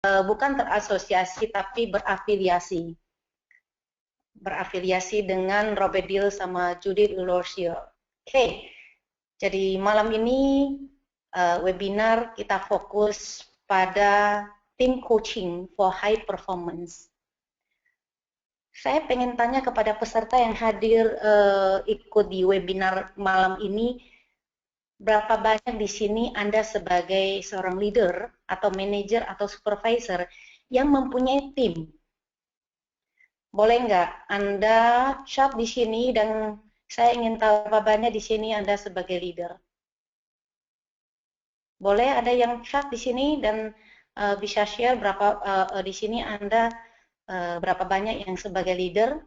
bukan terasosiasi tapi berafiliasi. Berafiliasi dengan Robert Dill sama Judith Lorcio. Oke, jadi malam ini webinar kita fokus pada team coaching for high performance. Saya pengen tanya kepada peserta yang hadir ikut di webinar malam ini, berapa banyak di sini Anda sebagai seorang leader atau manager atau supervisor yang mempunyai tim? Boleh nggak Anda chat di sini dan saya ingin tahu berapa banyak di sini Anda sebagai leader? Boleh ada yang chat di sini dan bisa share berapa di sini Anda berapa banyak yang sebagai leader?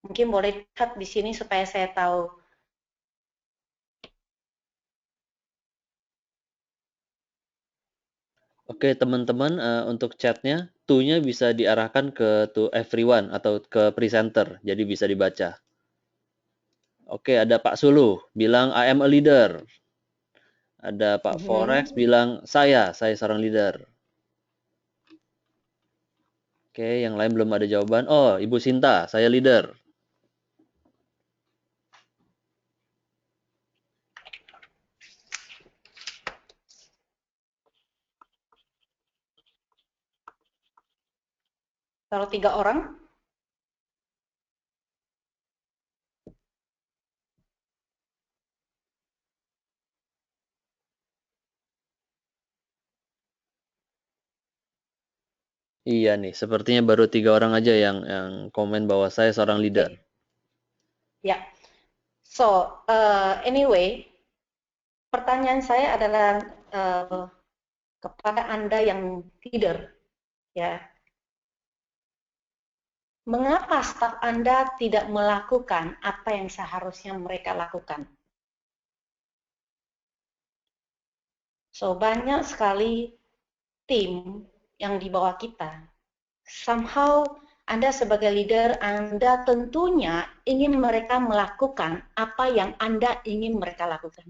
Mungkin boleh chat di sini supaya saya tahu. Oke teman-teman, untuk chatnya, to-nya bisa diarahkan ke to everyone atau ke presenter, jadi bisa dibaca. Oke, ada Pak Suluh bilang I am a leader. Ada Pak Forex bilang saya seorang leader. Oke, yang lain belum ada jawaban. Oh, Ibu Sinta, saya leader. Kalau 3 orang? Iya nih, sepertinya baru 3 orang aja yang komen bahwa saya seorang leader. Ya. So, anyway, pertanyaan saya adalah kepada Anda yang leader, ya. Mengapa staf Anda tidak melakukan apa yang seharusnya mereka lakukan? So, banyak sekali tim yang di bawah kita. Somehow, Anda sebagai leader, Anda tentunya ingin mereka melakukan apa yang Anda ingin mereka lakukan.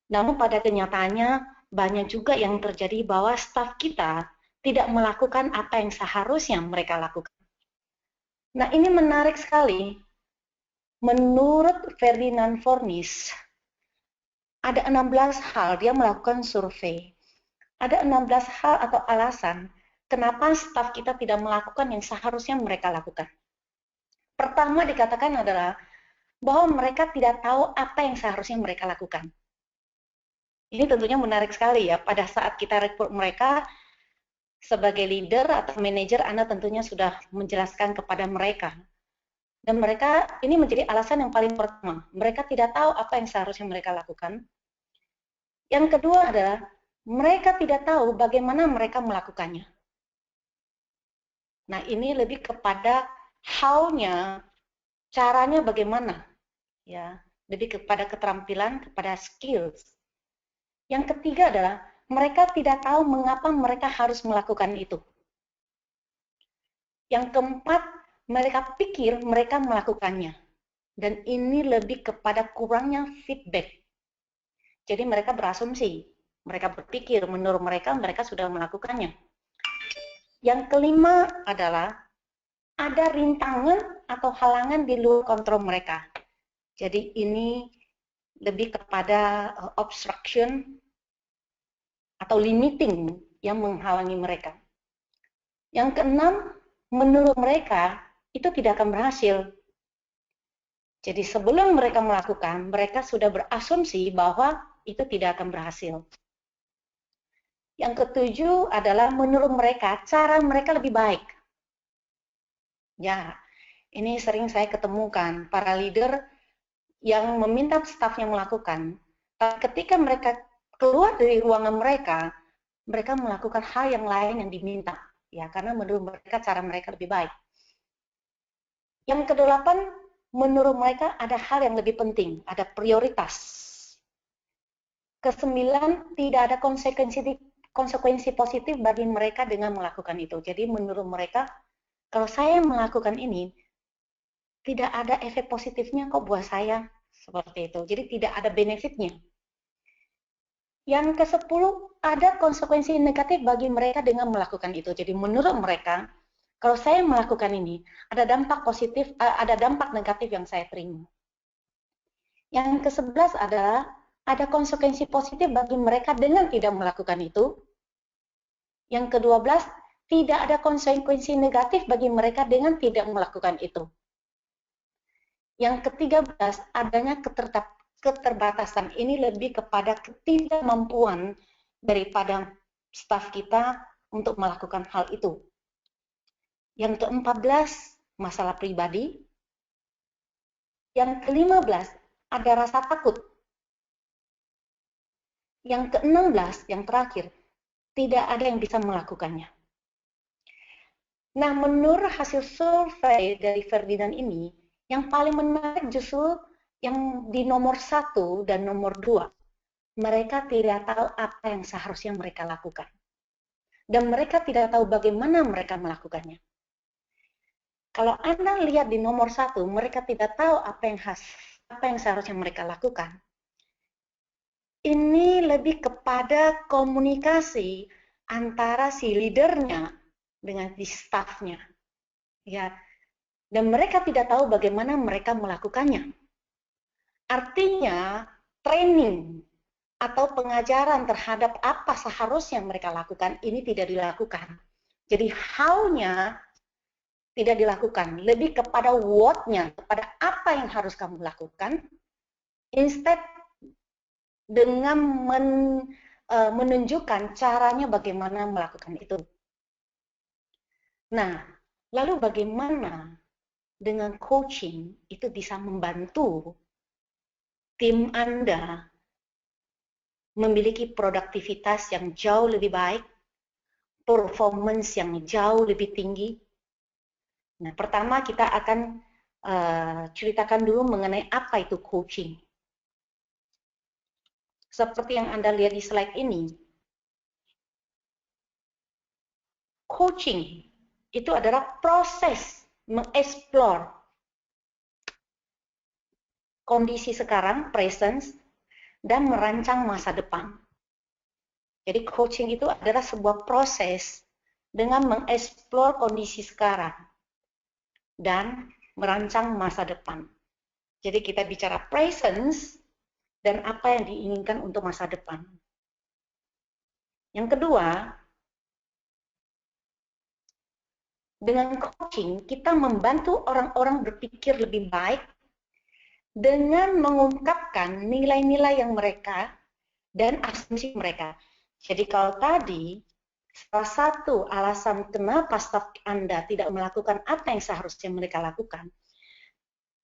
Namun pada kenyataannya, banyak juga yang terjadi bahwa staf kita tidak melakukan apa yang seharusnya mereka lakukan. Nah, ini menarik sekali. Menurut Ferdinand Fornis, ada 16 hal, dia melakukan survei. Ada 16 hal atau alasan kenapa staf kita tidak melakukan yang seharusnya mereka lakukan. Pertama dikatakan adalah bahwa mereka tidak tahu apa yang seharusnya mereka lakukan. Ini tentunya menarik sekali ya, pada saat kita rekrut mereka sebagai leader atau manajer, Anda tentunya sudah menjelaskan kepada mereka. Dan mereka, ini menjadi alasan yang paling pertama, mereka tidak tahu apa yang seharusnya mereka lakukan. Yang kedua adalah, mereka tidak tahu bagaimana mereka melakukannya. Nah, ini lebih kepada how-nya, caranya bagaimana, ya, lebih kepada keterampilan, kepada skills. Yang ketiga adalah mereka tidak tahu mengapa mereka harus melakukan itu. Yang keempat, mereka pikir mereka melakukannya. Dan ini lebih kepada kurangnya feedback. Jadi mereka berasumsi, mereka berpikir menurut mereka sudah melakukannya. Yang kelima adalah ada rintangan atau halangan di luar kontrol mereka. Jadi ini lebih kepada obstruction atau limiting yang menghalangi mereka. Yang keenam, menurut mereka itu tidak akan berhasil. Jadi sebelum mereka melakukan, mereka sudah berasumsi bahwa itu tidak akan berhasil. Yang ketujuh adalah menurut mereka, cara mereka lebih baik. Ya, ini sering saya ketemukan, para leader yang meminta stafnya melakukan. Ketika mereka keluar dari ruangan mereka melakukan hal yang lain yang diminta. Ya, karena menurut mereka cara mereka lebih baik. Yang kedelapan, menurut mereka ada hal yang lebih penting, ada prioritas. Kesembilan, tidak ada konsekuensi positif bagi mereka dengan melakukan itu. Jadi menurut mereka, kalau saya melakukan ini, tidak ada efek positifnya kok buat saya, seperti itu. Jadi tidak ada benefitnya. Yang ke-10, ada konsekuensi negatif bagi mereka dengan melakukan itu. Jadi menurut mereka, kalau saya melakukan ini, ada dampak positif, ada dampak negatif yang saya terima. Yang ke-11 adalah ada konsekuensi positif bagi mereka dengan tidak melakukan itu. Yang ke-12, tidak ada konsekuensi negatif bagi mereka dengan tidak melakukan itu. Yang ke-13, adanya keterbatasan. Ini lebih kepada ketidakmampuan daripada staf kita untuk melakukan hal itu. Yang ke-14, masalah pribadi. Yang ke-15, ada rasa takut. Yang ke-16, yang terakhir, tidak ada yang bisa melakukannya. Nah, menurut hasil survei dari Ferdinand ini, yang paling menarik justru yang di nomor 1 dan nomor 2. Mereka tidak tahu apa yang seharusnya mereka lakukan. Dan mereka tidak tahu bagaimana mereka melakukannya. Kalau Anda lihat di nomor 1, mereka tidak tahu apa yang seharusnya mereka lakukan. Ini lebih kepada komunikasi antara si leadernya dengan si staffnya. Ya, dan mereka tidak tahu bagaimana mereka melakukannya. Artinya, training atau pengajaran terhadap apa seharusnya mereka lakukan ini tidak dilakukan. Jadi how-nya tidak dilakukan, lebih kepada what-nya, kepada apa yang harus kamu lakukan, instead dengan menunjukkan caranya bagaimana melakukan itu. Nah, lalu bagaimana dengan coaching itu bisa membantu tim Anda memiliki produktivitas yang jauh lebih baik, performance yang jauh lebih tinggi. Nah, pertama kita akan ceritakan dulu mengenai apa itu coaching. Seperti yang Anda lihat di slide ini, coaching itu adalah proses mengeksplor kondisi sekarang, presence, dan merancang masa depan. Jadi coaching itu adalah sebuah proses dengan mengeksplor kondisi sekarang dan merancang masa depan. Jadi kita bicara presence dan apa yang diinginkan untuk masa depan. Yang kedua, dengan coaching kita membantu orang-orang berpikir lebih baik dengan mengungkapkan nilai-nilai yang mereka dan asumsi mereka. Jadi kalau tadi salah satu alasan kenapa staf Anda tidak melakukan apa yang seharusnya mereka lakukan,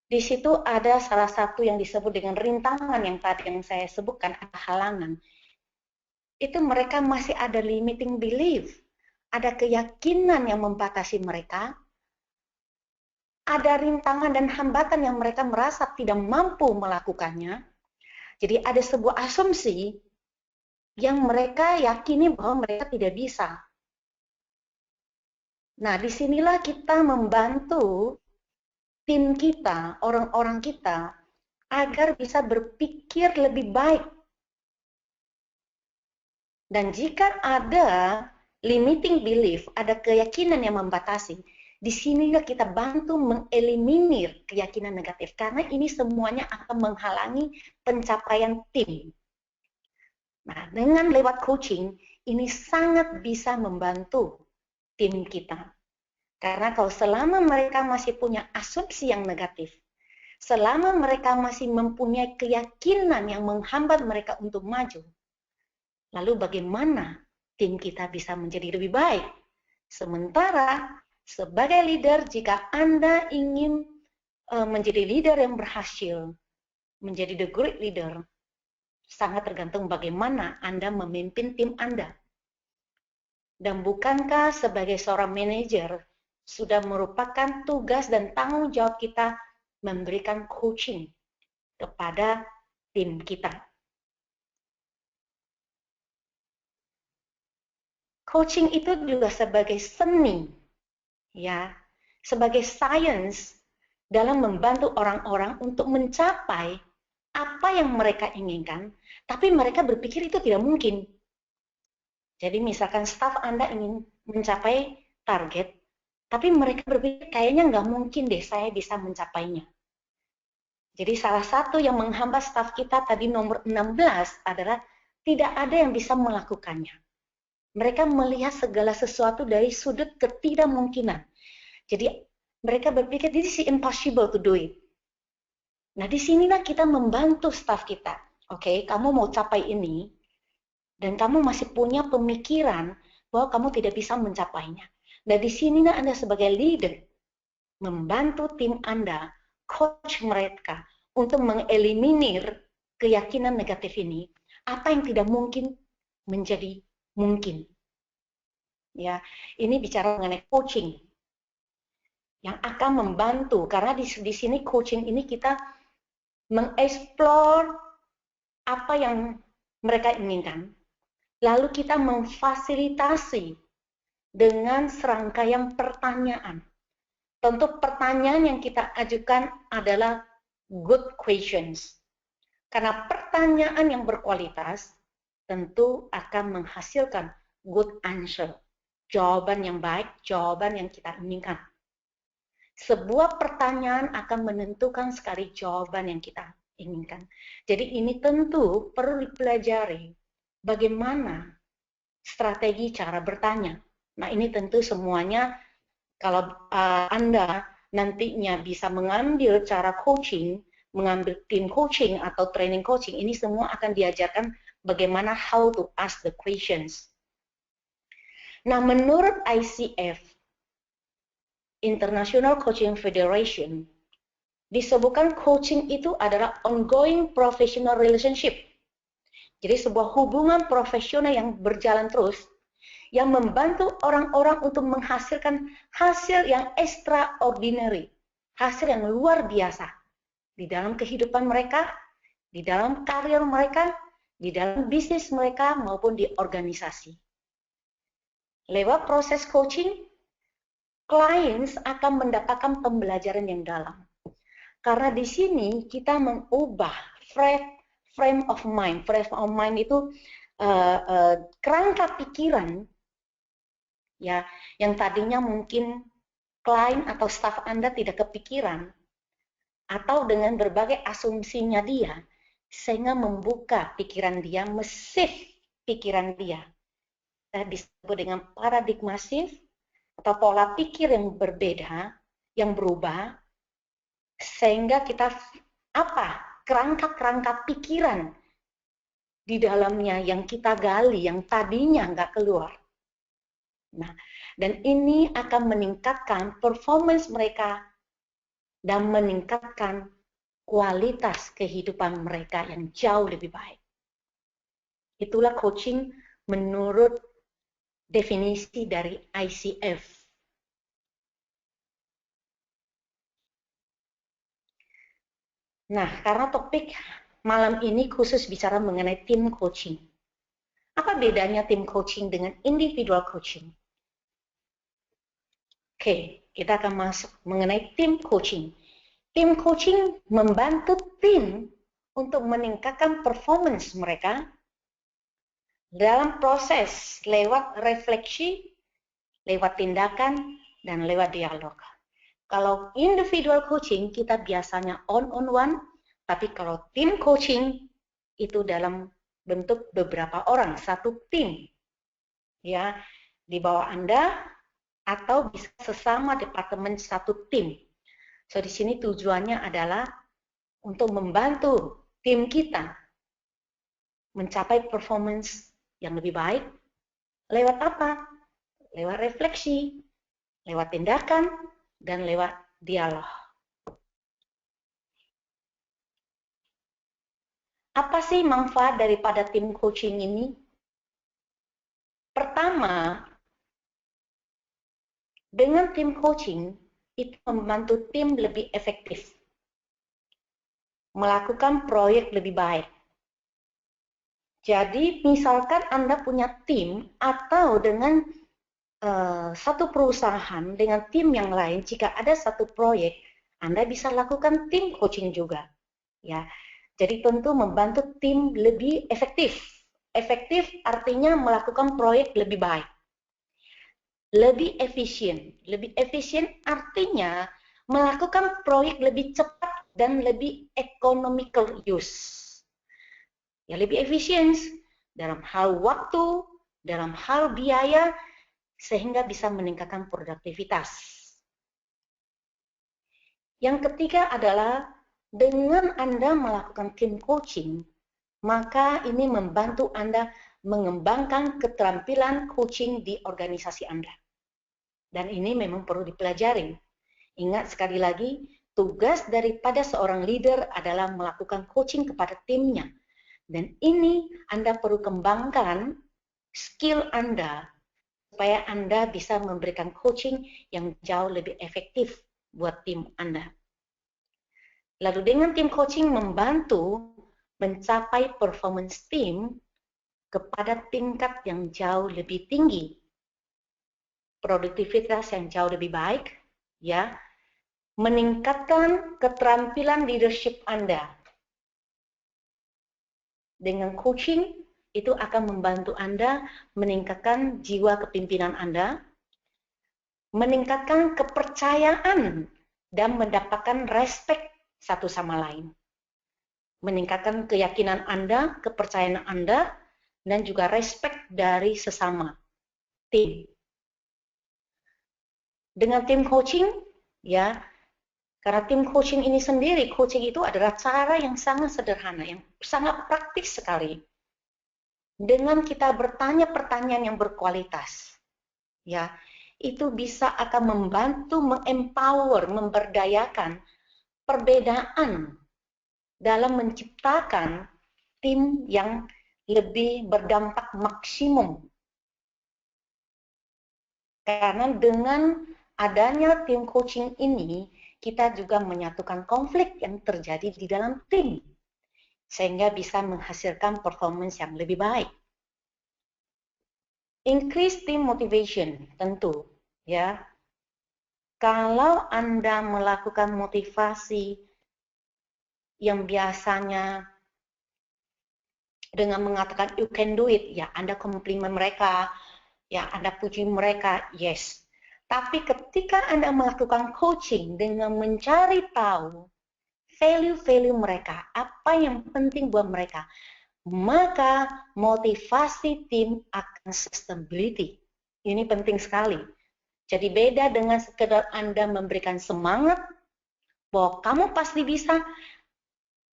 di situ ada salah satu yang disebut dengan rintangan yang tadi yang saya sebutkan, ada halangan. Itu mereka masih ada limiting belief, ada keyakinan yang membatasi mereka, ada rintangan dan hambatan yang mereka merasa tidak mampu melakukannya. Jadi ada sebuah asumsi yang mereka yakini bahwa mereka tidak bisa. Nah, disinilah kita membantu tim kita, orang-orang kita, agar bisa berpikir lebih baik. Dan jika ada limiting belief, ada keyakinan yang membatasi, di sinilah kita bantu mengeliminir keyakinan negatif. Karena ini semuanya akan menghalangi pencapaian tim. Nah, dengan lewat coaching, ini sangat bisa membantu tim kita. Karena kalau selama mereka masih punya asumsi yang negatif, selama mereka masih mempunyai keyakinan yang menghambat mereka untuk maju, lalu bagaimana tim kita bisa menjadi lebih baik? Sementara sebagai leader, jika Anda ingin menjadi leader yang berhasil, menjadi the great leader, sangat tergantung bagaimana Anda memimpin tim Anda. Dan bukankah sebagai seorang manajer sudah merupakan tugas dan tanggung jawab kita memberikan coaching kepada tim kita. Coaching itu juga sebagai seni, ya, sebagai science dalam membantu orang-orang untuk mencapai apa yang mereka inginkan, tapi mereka berpikir itu tidak mungkin. Jadi misalkan staf Anda ingin mencapai target, tapi mereka berpikir kayaknya nggak mungkin deh saya bisa mencapainya. Jadi salah satu yang menghambat staf kita tadi nomor 16 adalah tidak ada yang bisa melakukannya. Mereka melihat segala sesuatu dari sudut ketidakmungkinan. Jadi mereka berpikir this is impossible to do it. Nah, disinilah kita membantu staf kita. Oke, kamu mau capai ini, dan kamu masih punya pemikiran bahwa kamu tidak bisa mencapainya. Nah, disinilah Anda sebagai leader membantu tim Anda, coach mereka, untuk mengeliminir keyakinan negatif ini. Apa yang tidak mungkin menjadi mungkin. Ya, ini bicara mengenai coaching yang akan membantu, karena di sini coaching ini kita mengeksplor apa yang mereka inginkan, lalu kita memfasilitasi dengan serangkaian pertanyaan. Tentu pertanyaan yang kita ajukan adalah good questions, karena pertanyaan yang berkualitas tentu akan menghasilkan good answer, jawaban yang baik, jawaban yang kita inginkan. Sebuah pertanyaan akan menentukan sekali jawaban yang kita inginkan. Jadi ini tentu perlu dipelajari bagaimana strategi cara bertanya. Nah, ini tentu semuanya kalau Anda nantinya bisa mengambil cara coaching, mengambil tim coaching atau training coaching, ini semua akan diajarkan bagaimana how to ask the questions. Nah, menurut ICF, International Coaching Federation, disebutkan coaching itu adalah ongoing professional relationship. Jadi sebuah hubungan profesional yang berjalan terus, yang membantu orang-orang untuk menghasilkan hasil yang extraordinary, hasil yang luar biasa di dalam kehidupan mereka, di dalam karir mereka, di dalam bisnis mereka, maupun di organisasi. Lewat proses coaching, clients akan mendapatkan pembelajaran yang dalam. Karena di sini kita mengubah frame of mind. Frame of mind itu kerangka pikiran ya, yang tadinya mungkin klien atau staf Anda tidak kepikiran, atau dengan berbagai asumsinya dia, sehingga membuka pikiran dia, mesif pikiran dia. Disebut dengan paradigma shift, atau pola pikir yang berbeda, yang berubah, sehingga kita kerangka-kerangka pikiran di dalamnya yang kita gali, yang tadinya nggak keluar. Nah, dan ini akan meningkatkan performance mereka dan meningkatkan kualitas kehidupan mereka yang jauh lebih baik. Itulah coaching menurut definisi dari ICF. Nah, karena topik malam ini khusus bicara mengenai tim coaching. Apa bedanya tim coaching dengan individual coaching? Oke, kita akan masuk mengenai tim coaching. Tim coaching membantu tim untuk meningkatkan performance mereka dalam proses lewat refleksi, lewat tindakan, dan lewat dialog. Kalau individual coaching kita biasanya one-on-one, tapi kalau tim coaching itu dalam bentuk beberapa orang, satu tim. Ya, di bawah Anda atau bisa sesama departemen satu tim. So di sini tujuannya adalah untuk membantu tim kita mencapai performance yang lebih baik. Lewat apa? Lewat refleksi, lewat tindakan, dan lewat dialog. Apa sih manfaat daripada tim coaching ini? Pertama, dengan tim coaching, itu membantu tim lebih efektif, melakukan proyek lebih baik. Jadi, misalkan Anda punya tim atau dengan satu perusahaan dengan tim yang lain, jika ada satu proyek, Anda bisa lakukan tim coaching juga. Ya, Jadi tentu membantu tim lebih efektif. Efektif artinya melakukan proyek lebih baik. Lebih efisien. Lebih efisien artinya melakukan proyek lebih cepat dan lebih economical use. Ya, lebih efisien dalam hal waktu, dalam hal biaya, sehingga bisa meningkatkan produktivitas. Yang ketiga adalah dengan Anda melakukan tim coaching, maka ini membantu Anda mengembangkan keterampilan coaching di organisasi Anda. Dan ini memang perlu dipelajari. Ingat sekali lagi, tugas daripada seorang leader adalah melakukan coaching kepada timnya. Dan ini Anda perlu kembangkan skill Anda supaya Anda bisa memberikan coaching yang jauh lebih efektif buat tim Anda. Lalu dengan tim coaching membantu mencapai performance tim kepada tingkat yang jauh lebih tinggi, produktivitas yang jauh lebih baik, ya, meningkatkan keterampilan leadership Anda. Dengan coaching itu akan membantu Anda meningkatkan jiwa kepimpinan Anda, meningkatkan kepercayaan dan mendapatkan respect satu sama lain. Meningkatkan keyakinan Anda, kepercayaan Anda, dan juga respect dari sesama tim. Dengan tim coaching, ya, karena tim coaching ini sendiri, coaching itu adalah cara yang sangat sederhana, yang sangat praktis sekali. Dengan kita bertanya pertanyaan yang berkualitas, ya, itu bisa akan membantu mengempower, memberdayakan perbedaan dalam menciptakan tim yang lebih berdampak maksimum. Karena dengan adanya tim coaching ini, kita juga menyatukan konflik yang terjadi di dalam tim, sehingga bisa menghasilkan performance yang lebih baik. Increase team motivation, tentu, ya. Kalau Anda melakukan motivasi yang biasanya dengan mengatakan you can do it, ya Anda komplimen mereka, ya Anda puji mereka, yes. Tapi ketika Anda melakukan coaching dengan mencari tahu value-value mereka, apa yang penting buat mereka, maka motivasi tim akan sustainability. Ini penting sekali. Jadi beda dengan sekedar Anda memberikan semangat bahwa kamu pasti bisa,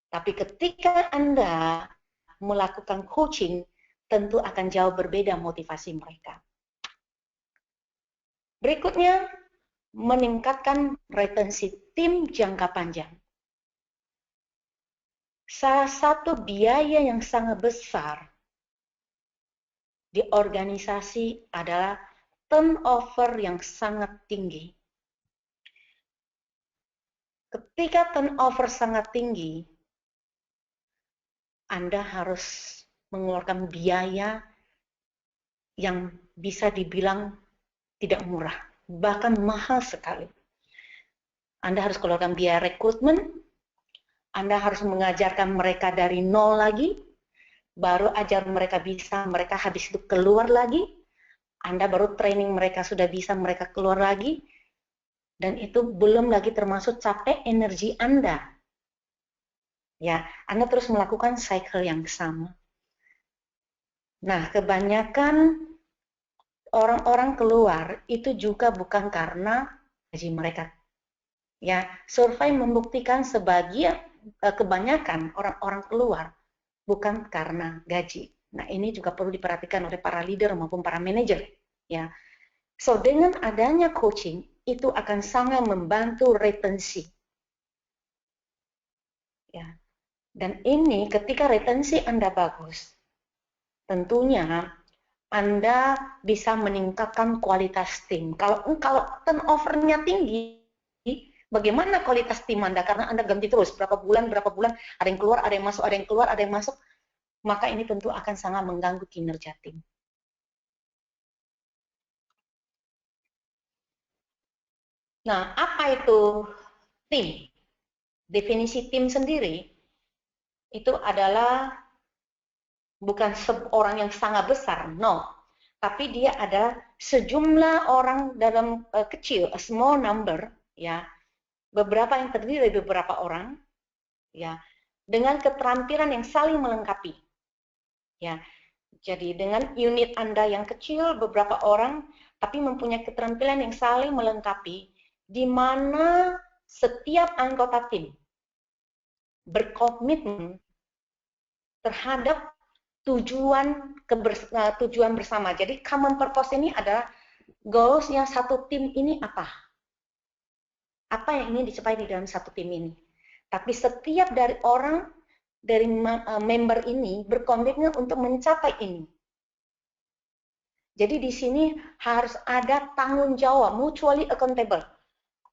tapi ketika Anda melakukan coaching, tentu akan jauh berbeda motivasi mereka. Berikutnya, meningkatkan retensi tim jangka panjang. Salah satu biaya yang sangat besar di organisasi adalah turnover yang sangat tinggi. Ketika turnover sangat tinggi, Anda harus mengeluarkan biaya yang bisa dibilang tidak murah, bahkan mahal sekali. Anda harus keluarkan biaya rekrutmen, Anda harus mengajarkan mereka dari nol lagi, baru ajar mereka bisa, mereka habis itu keluar lagi, Anda baru training mereka sudah bisa, mereka keluar lagi, dan itu belum lagi termasuk capek energi Anda. Ya, Anda terus melakukan cycle yang sama. Nah, kebanyakan orang-orang keluar itu juga bukan karena gaji mereka. Ya, survei membuktikan kebanyakan orang-orang keluar bukan karena gaji. Nah, ini juga perlu diperhatikan oleh para leader maupun para manajer. Ya, so dengan adanya coaching itu akan sangat membantu retensi. Ya, dan ini ketika retensi Anda bagus, tentunya Anda bisa meningkatkan kualitas tim. Kalau turnover-nya tinggi, bagaimana kualitas tim Anda? Karena Anda ganti terus, berapa bulan, ada yang keluar, ada yang masuk, ada yang keluar, ada yang masuk, maka ini tentu akan sangat mengganggu kinerja tim. Nah, apa itu tim? Definisi tim sendiri itu adalah bukan seorang yang sangat besar, no. Tapi dia ada sejumlah orang dalam kecil, a small number, ya. Beberapa yang terdiri dari beberapa orang, ya, dengan keterampilan yang saling melengkapi. Ya. Jadi dengan unit Anda yang kecil, beberapa orang, tapi mempunyai keterampilan yang saling melengkapi, di mana setiap anggota tim berkomitmen terhadap tujuan bersama. Jadi common purpose ini adalah goals-nya satu tim ini apa? Apa yang ingin dicapai di dalam satu tim ini? Tapi setiap dari orang dari member ini berkomitmen untuk mencapai ini. Jadi di sini harus ada tanggung jawab, mutually accountable.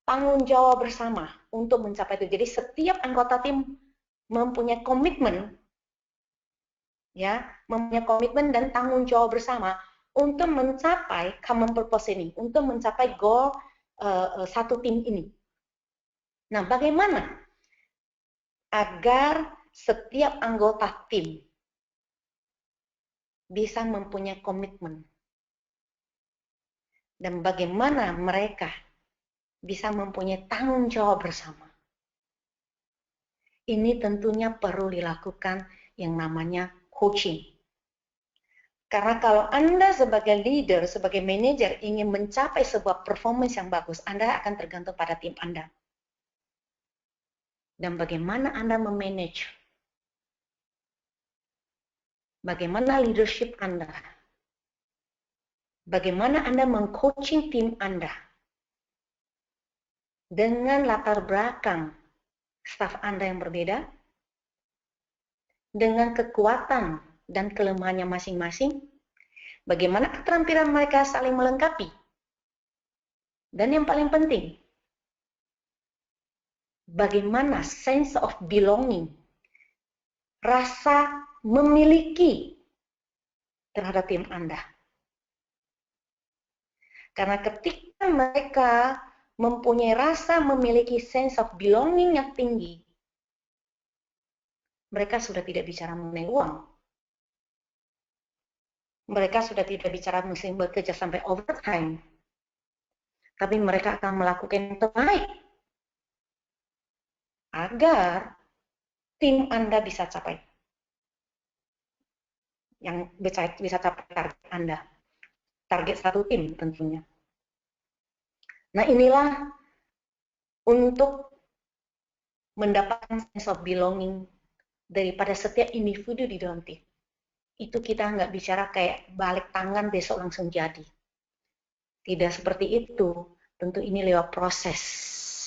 Tanggung jawab bersama untuk mencapai itu. Jadi setiap anggota tim mempunyai komitmen, ya, mempunyai komitmen dan tanggung jawab bersama untuk mencapai common purpose ini, untuk mencapai goal satu tim ini. Nah, bagaimana agar setiap anggota tim bisa mempunyai komitmen? Dan bagaimana mereka bisa mempunyai tanggung jawab bersama? Ini tentunya perlu dilakukan yang namanya coaching. Karena kalau Anda sebagai leader, sebagai manajer ingin mencapai sebuah performance yang bagus, Anda akan tergantung pada tim Anda. Dan bagaimana Anda memanage? Bagaimana leadership Anda? Bagaimana Anda meng-coaching tim Anda? Dengan latar belakang staf Anda yang berbeda, dengan kekuatan dan kelemahannya masing-masing, bagaimana keterampilan mereka saling melengkapi. Dan yang paling penting, bagaimana sense of belonging, rasa memiliki terhadap tim Anda. Karena ketika mereka mempunyai rasa memiliki sense of belonging yang tinggi, mereka sudah tidak bicara mengenai uang. Mereka sudah tidak bicara mesti bekerja sampai overtime. Tapi mereka akan melakukan yang terbaik agar tim Anda bisa capai. Yang bisa capai target Anda. Target satu tim tentunya. Nah, inilah untuk mendapatkan sense of belonging daripada setiap individu di dalam tim. Itu kita nggak bicara kayak balik tangan besok langsung jadi. Tidak seperti itu. Tentu ini lewat proses,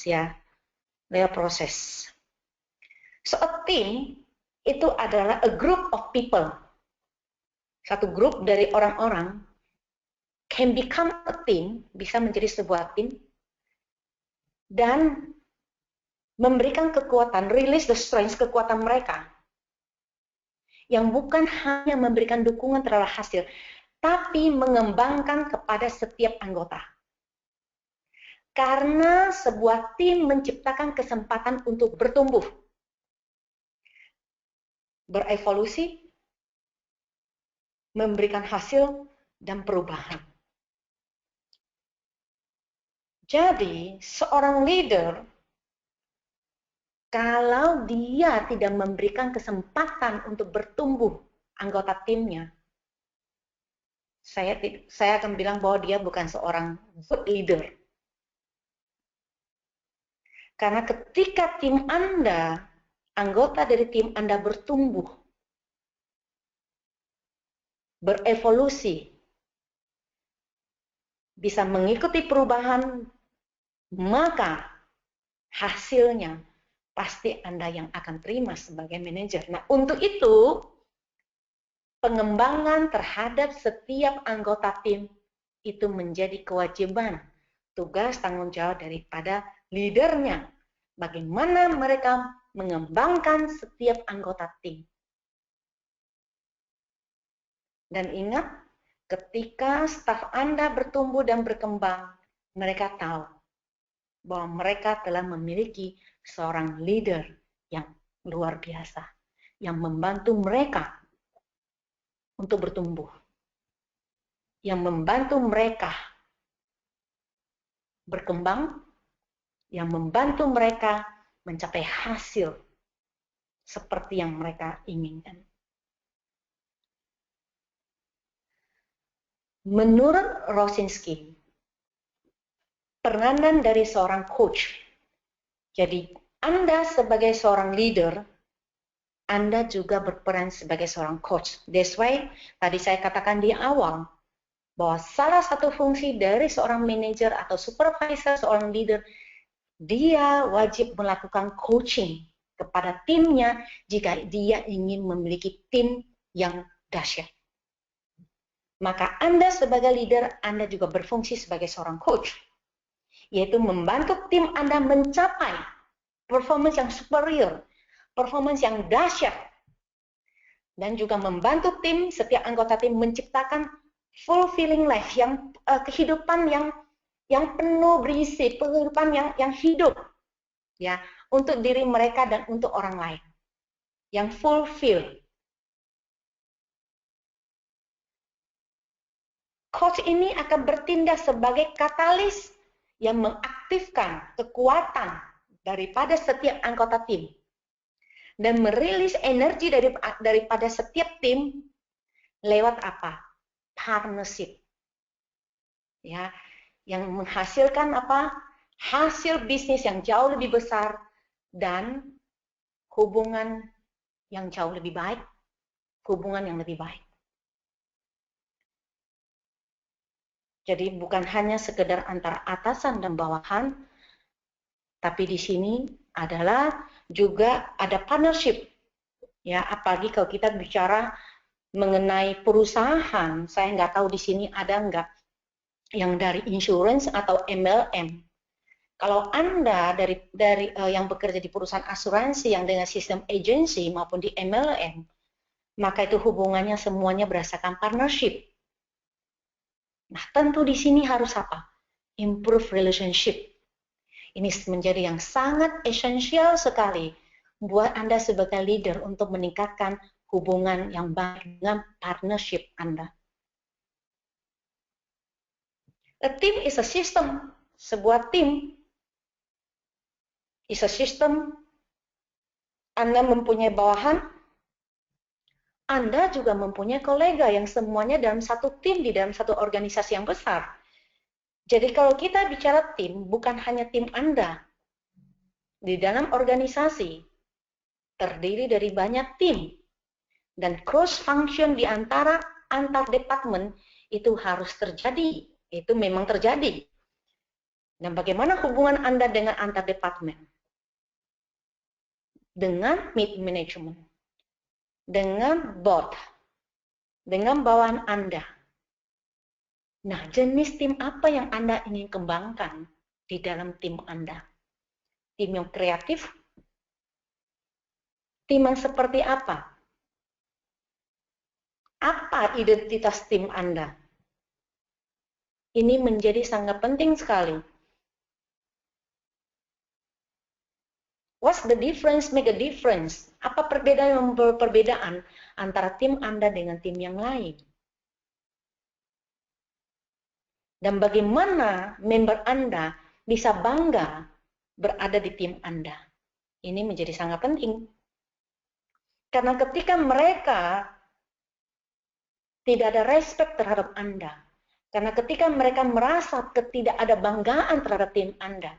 ya. Lewat proses. So, a team itu adalah a group of people. Satu grup dari orang-orang can become a team, bisa menjadi sebuah tim, dan memberikan kekuatan, release the strength, kekuatan mereka. Yang bukan hanya memberikan dukungan terhadap hasil, tapi mengembangkan kepada setiap anggota. Karena sebuah tim menciptakan kesempatan untuk bertumbuh, berevolusi, memberikan hasil, dan perubahan. Jadi, seorang leader, kalau dia tidak memberikan kesempatan untuk bertumbuh anggota timnya, saya akan bilang bahwa dia bukan seorang good leader. Karena ketika tim Anda, anggota dari tim Anda bertumbuh, berevolusi, bisa mengikuti perubahan, maka hasilnya pasti Anda yang akan terima sebagai manajer. Nah, untuk itu, pengembangan terhadap setiap anggota tim itu menjadi kewajiban, tugas, tanggung jawab daripada leadernya. Bagaimana mereka mengembangkan setiap anggota tim. Dan ingat, ketika staf Anda bertumbuh dan berkembang, mereka tahu bahwa mereka telah memiliki seorang leader yang luar biasa, yang membantu mereka untuk bertumbuh, yang membantu mereka berkembang, yang membantu mereka mencapai hasil seperti yang mereka inginkan. Menurut Rosinski, peranan dari seorang coach, jadi Anda sebagai seorang leader, Anda juga berperan sebagai seorang coach. That's why tadi saya katakan di awal, bahwa salah satu fungsi dari seorang manajer atau supervisor, seorang leader, dia wajib melakukan coaching kepada timnya jika dia ingin memiliki tim yang dahsyat. Maka Anda sebagai leader, Anda juga berfungsi sebagai seorang coach, yaitu membantu tim Anda mencapai performance yang superior, performance yang dahsyat, dan juga membantu tim, setiap anggota tim menciptakan fulfilling life, yang kehidupan yang penuh berisi, kehidupan yang hidup, ya, untuk diri mereka dan untuk orang lain, yang fulfill. Coach ini akan bertindak sebagai katalis yang mengaktifkan kekuatan daripada setiap anggota tim dan merilis energi daripada setiap tim lewat apa? Partnership. Ya, yang menghasilkan apa? Hasil bisnis yang jauh lebih besar dan hubungan yang jauh lebih baik, hubungan yang lebih baik. Jadi bukan hanya sekedar antara atasan dan bawahan, tapi di sini adalah juga ada partnership. Ya, apalagi kalau kita bicara mengenai perusahaan, saya nggak tahu di sini ada nggak yang dari insurance atau MLM. Kalau Anda dari yang bekerja di perusahaan asuransi yang dengan sistem agency maupun di MLM, maka itu hubungannya semuanya berdasarkan partnership. Nah, tentu di sini harus apa? Improve relationship. Ini menjadi yang sangat esensial sekali buat Anda sebagai leader untuk meningkatkan hubungan yang baik dengan partnership Anda. A team is a system. Sebuah tim is a system. Anda mempunyai bawahan, Anda juga mempunyai kolega yang semuanya dalam satu tim, di dalam satu organisasi yang besar. Jadi kalau kita bicara tim, bukan hanya tim Anda. Di dalam organisasi, terdiri dari banyak tim. Dan cross function di antara antar departemen itu harus terjadi. Itu memang terjadi. Dan bagaimana hubungan Anda dengan antar departemen? Dengan mid management. Dengan board, dengan bawahan Anda. Nah, jenis tim apa yang Anda ingin kembangkan di dalam tim Anda? Tim yang kreatif? Tim yang seperti apa? Apa identitas tim Anda? Ini menjadi sangat penting sekali. What's the difference? Make a difference. Apa perbedaan antara tim Anda dengan tim yang lain? Dan bagaimana member Anda bisa bangga berada di tim Anda? Ini menjadi sangat penting. Karena ketika mereka tidak ada respect terhadap Anda, karena ketika mereka merasa tidak ada banggaan terhadap tim Anda,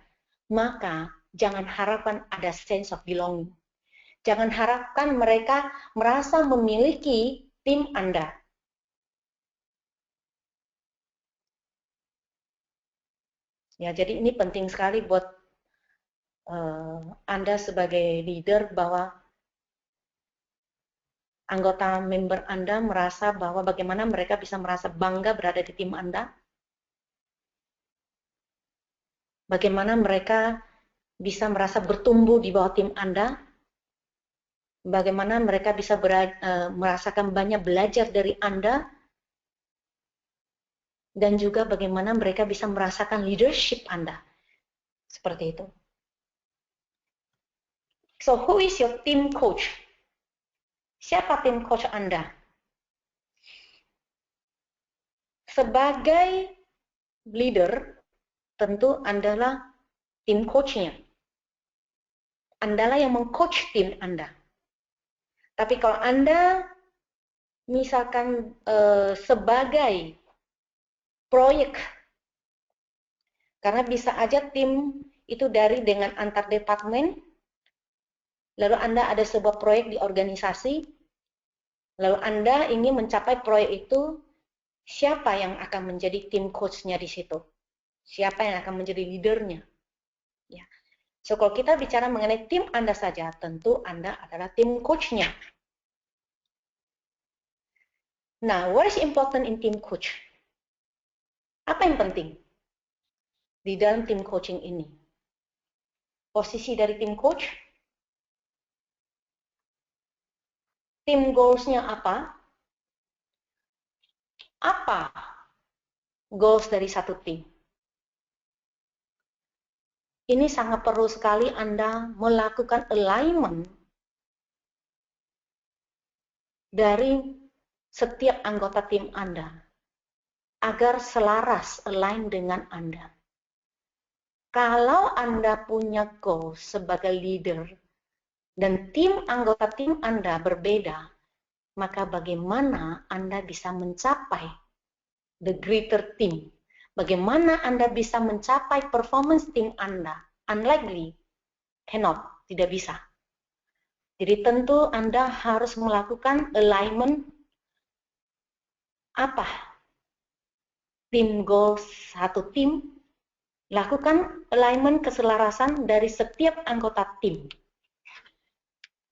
maka jangan harapkan ada sense of belonging. Jangan harapkan mereka merasa memiliki tim Anda. Ya, jadi ini penting sekali buat Anda sebagai leader bahwa anggota member Anda merasa bahwa bagaimana mereka bisa merasa bangga berada di tim Anda. Bagaimana mereka bisa merasa bertumbuh di bawah tim Anda. Bagaimana mereka bisa merasakan banyak belajar dari Anda. Dan juga bagaimana mereka bisa merasakan leadership Anda. Seperti itu. So, who is your team coach? Siapa tim coach Anda? Sebagai leader, tentu Andalah tim coachnya. Andalah yang mengcoach tim Anda. Tapi kalau Anda misalkan sebagai proyek, karena bisa aja tim itu dari dengan antar departemen, lalu Anda ada sebuah proyek di organisasi, lalu Anda ingin mencapai proyek itu, siapa yang akan menjadi tim coach-nya di situ? Siapa yang akan menjadi leadernya? Ya. So, kalau kita bicara mengenai tim Anda saja, tentu Anda adalah tim coach-nya. Nah, what is important in team coach? Apa yang penting di dalam tim coaching ini? Posisi dari tim coach, tim goals-nya apa? Apa goals dari satu tim? Ini sangat perlu sekali Anda melakukan alignment dari setiap anggota tim Anda agar selaras align dengan Anda. Kalau Anda punya goals sebagai leader dan tim anggota tim Anda berbeda, maka bagaimana Anda bisa mencapai the greater team? Bagaimana Anda bisa mencapai performance tim Anda? Unlikely, cannot, tidak bisa. Jadi tentu Anda harus melakukan alignment apa tim goals satu tim, lakukan alignment keselarasan dari setiap anggota tim.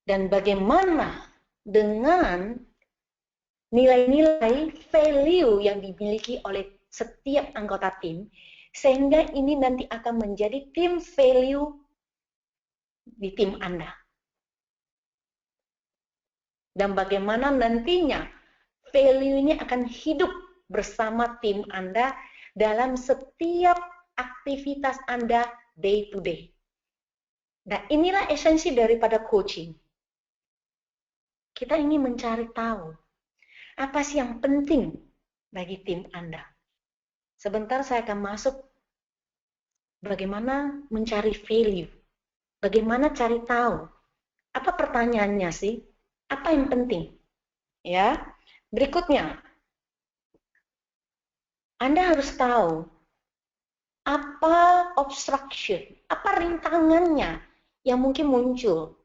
Dan bagaimana dengan nilai-nilai value yang dimiliki oleh setiap anggota tim, sehingga ini nanti akan menjadi tim value di tim Anda. Dan bagaimana nantinya value ini akan hidup bersama tim Anda dalam setiap aktivitas Anda day to day. Nah, inilah esensi daripada coaching. Kita ingin mencari tahu apa sih yang penting bagi tim Anda. Sebentar saya akan masuk bagaimana mencari value. Bagaimana cari tahu? Apa pertanyaannya sih? Apa yang penting? Ya. Berikutnya, Anda harus tahu apa obstruction, apa rintangannya yang mungkin muncul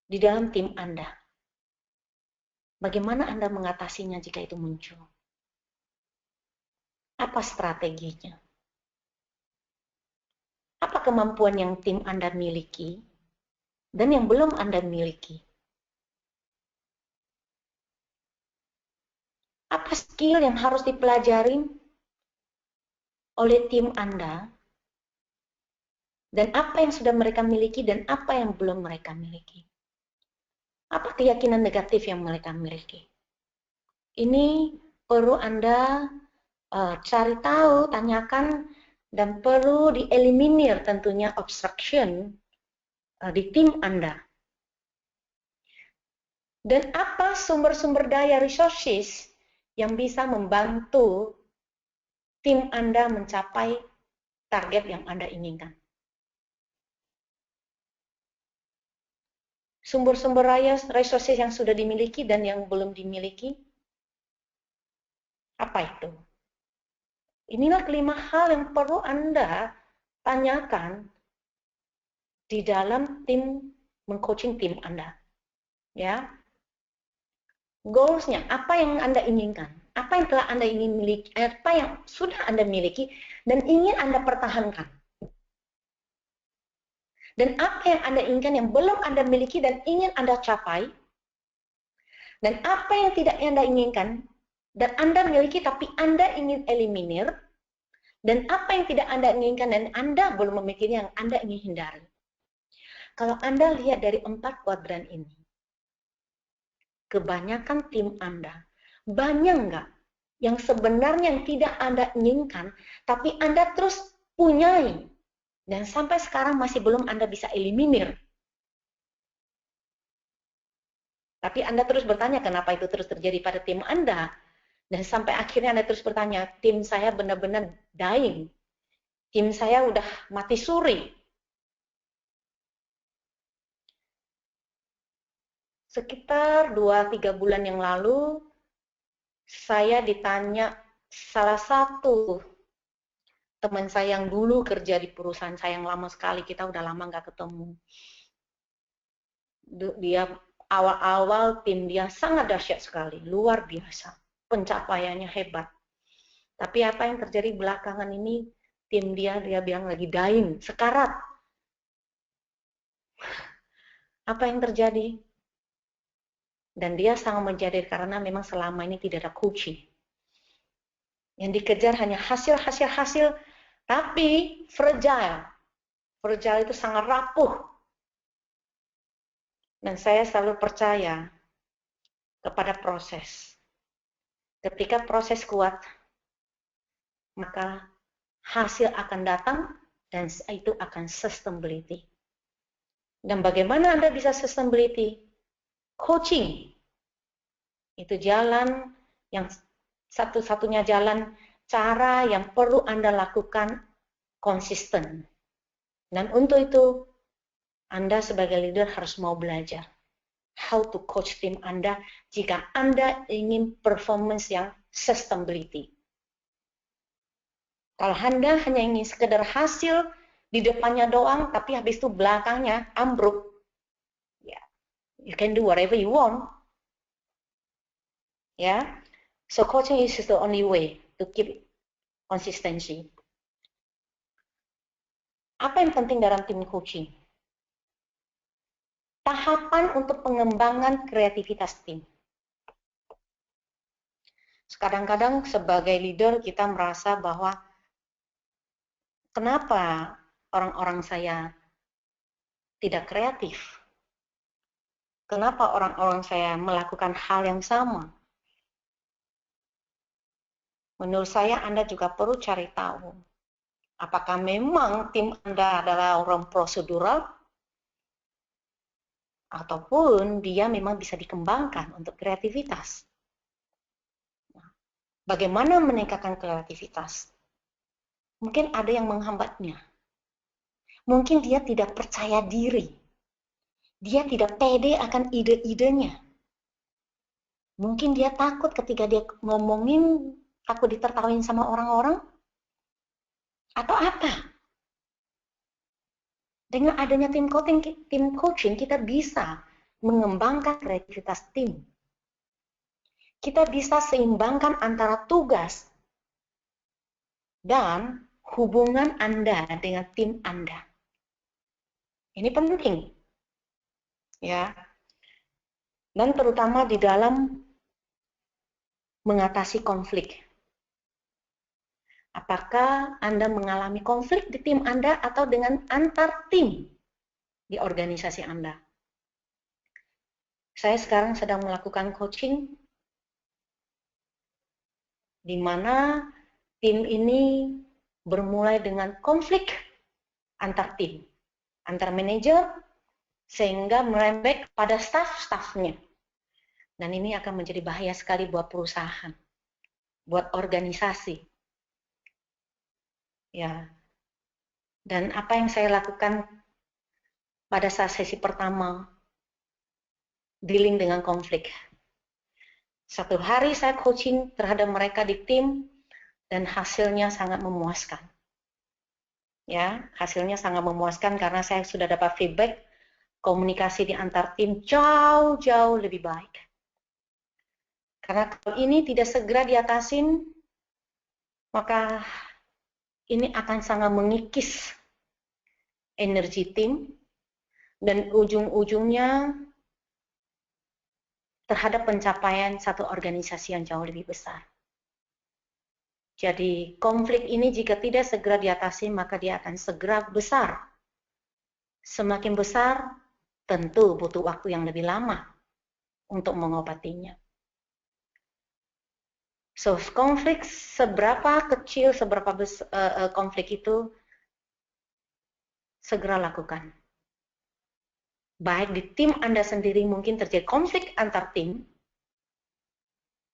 di dalam tim Anda. Bagaimana Anda mengatasinya jika itu muncul? Apa strateginya? Apa kemampuan yang tim Anda miliki dan yang belum Anda miliki? Apa skill yang harus dipelajari oleh tim Anda? Dan apa yang sudah mereka miliki dan apa yang belum mereka miliki? Apa keyakinan negatif yang mereka miliki? Ini perlu Anda cari tahu, tanyakan, dan perlu dieliminir tentunya obstruction di tim Anda. Dan apa sumber-sumber daya resources yang bisa membantu tim Anda mencapai target yang Anda inginkan. Sumber-sumber daya resources yang sudah dimiliki dan yang belum dimiliki, apa itu? Inilah 5 hal yang perlu Anda tanyakan di dalam tim mengcoaching tim Anda. Ya. Goals-nya, apa yang Anda inginkan? Apa yang telah Anda ingin miliki, apa yang sudah Anda miliki dan ingin Anda pertahankan? Dan apa yang Anda inginkan yang belum Anda miliki dan ingin Anda capai? Dan apa yang tidak Anda inginkan dan Anda miliki tapi Anda ingin eliminir? Dan apa yang tidak Anda inginkan dan Anda belum memiliki yang Anda ingin hindari? Kalau Anda lihat dari 4 kuadran ini, kebanyakan tim Anda, banyak nggak yang sebenarnya yang tidak Anda inginkan, tapi Anda terus punyai, dan sampai sekarang masih belum Anda bisa eliminir? Tapi Anda terus bertanya kenapa itu terus terjadi pada tim Anda. Dan sampai akhirnya Anda terus bertanya, tim saya benar-benar dying. Tim saya udah mati suri. Sekitar 2-3 bulan yang lalu, saya ditanya salah satu teman saya yang dulu kerja di perusahaan saya yang lama sekali, kita udah lama nggak ketemu. Dia awal-awal tim dia sangat dahsyat sekali, luar biasa. Pencapaiannya hebat. Tapi apa yang terjadi belakangan ini, tim dia bilang lagi dying, sekarat. Apa yang terjadi? Dan dia sangat menjadi karena memang selama ini tidak ada coaching. Yang dikejar hanya hasil, tapi fragile. Fragile itu sangat rapuh. Dan saya selalu percaya kepada proses. Ketika proses kuat, maka hasil akan datang dan itu akan sustainability. Dan bagaimana Anda bisa sustainability? Coaching. Itu jalan yang satu-satunya jalan, cara yang perlu Anda lakukan konsisten. Dan untuk itu, Anda sebagai leader harus mau belajar how to coach tim Anda jika Anda ingin performance yang sustainability. Kalau Anda hanya ingin sekedar hasil di depannya doang, tapi habis itu belakangnya ambruk, ya, you can do whatever you want. Ya, so coaching is the only way to keep consistency. Apa yang penting dalam tim coaching? Tahapan untuk pengembangan kreativitas tim. Kadang-kadang sebagai leader kita merasa bahwa kenapa orang-orang saya tidak kreatif? Kenapa orang-orang saya melakukan hal yang sama? Menurut saya Anda juga perlu cari tahu. Apakah memang tim Anda adalah orang prosedural? Ataupun dia memang bisa dikembangkan untuk kreativitas. Bagaimana meningkatkan kreativitas? Mungkin ada yang menghambatnya. Mungkin dia tidak percaya diri. Dia tidak pede akan ide-idenya. Mungkin dia takut ketika dia ngomongin, takut ditertawain sama orang-orang. Atau apa? Dengan adanya tim coaching, kita bisa mengembangkan kreativitas tim. Kita bisa seimbangkan antara tugas dan hubungan Anda dengan tim Anda. Ini penting. Ya. Dan terutama di dalam mengatasi konflik. Apakah Anda mengalami konflik di tim Anda atau dengan antar tim di organisasi Anda? Saya sekarang sedang melakukan coaching di mana tim ini bermulai dengan konflik antar tim, antar manajer, sehingga merembet pada staff-staffnya. Dan ini akan menjadi bahaya sekali buat perusahaan, buat organisasi. Ya. Dan apa yang saya lakukan pada saat sesi pertama, dealing dengan konflik. Satu hari saya coaching terhadap mereka di tim, dan hasilnya sangat memuaskan. Ya, hasilnya sangat memuaskan karena saya sudah dapat feedback, komunikasi di antar tim jauh-jauh lebih baik. Karena kalau ini tidak segera diatasin, maka ini akan sangat mengikis energi tim, dan ujung-ujungnya terhadap pencapaian satu organisasi yang jauh lebih besar. Jadi konflik ini jika tidak segera diatasi, maka dia akan segera besar. Semakin besar, tentu butuh waktu yang lebih lama untuk mengobatinya. So, konflik seberapa kecil, seberapa besar konflik itu, segera lakukan. Baik di tim Anda sendiri mungkin terjadi konflik antar tim,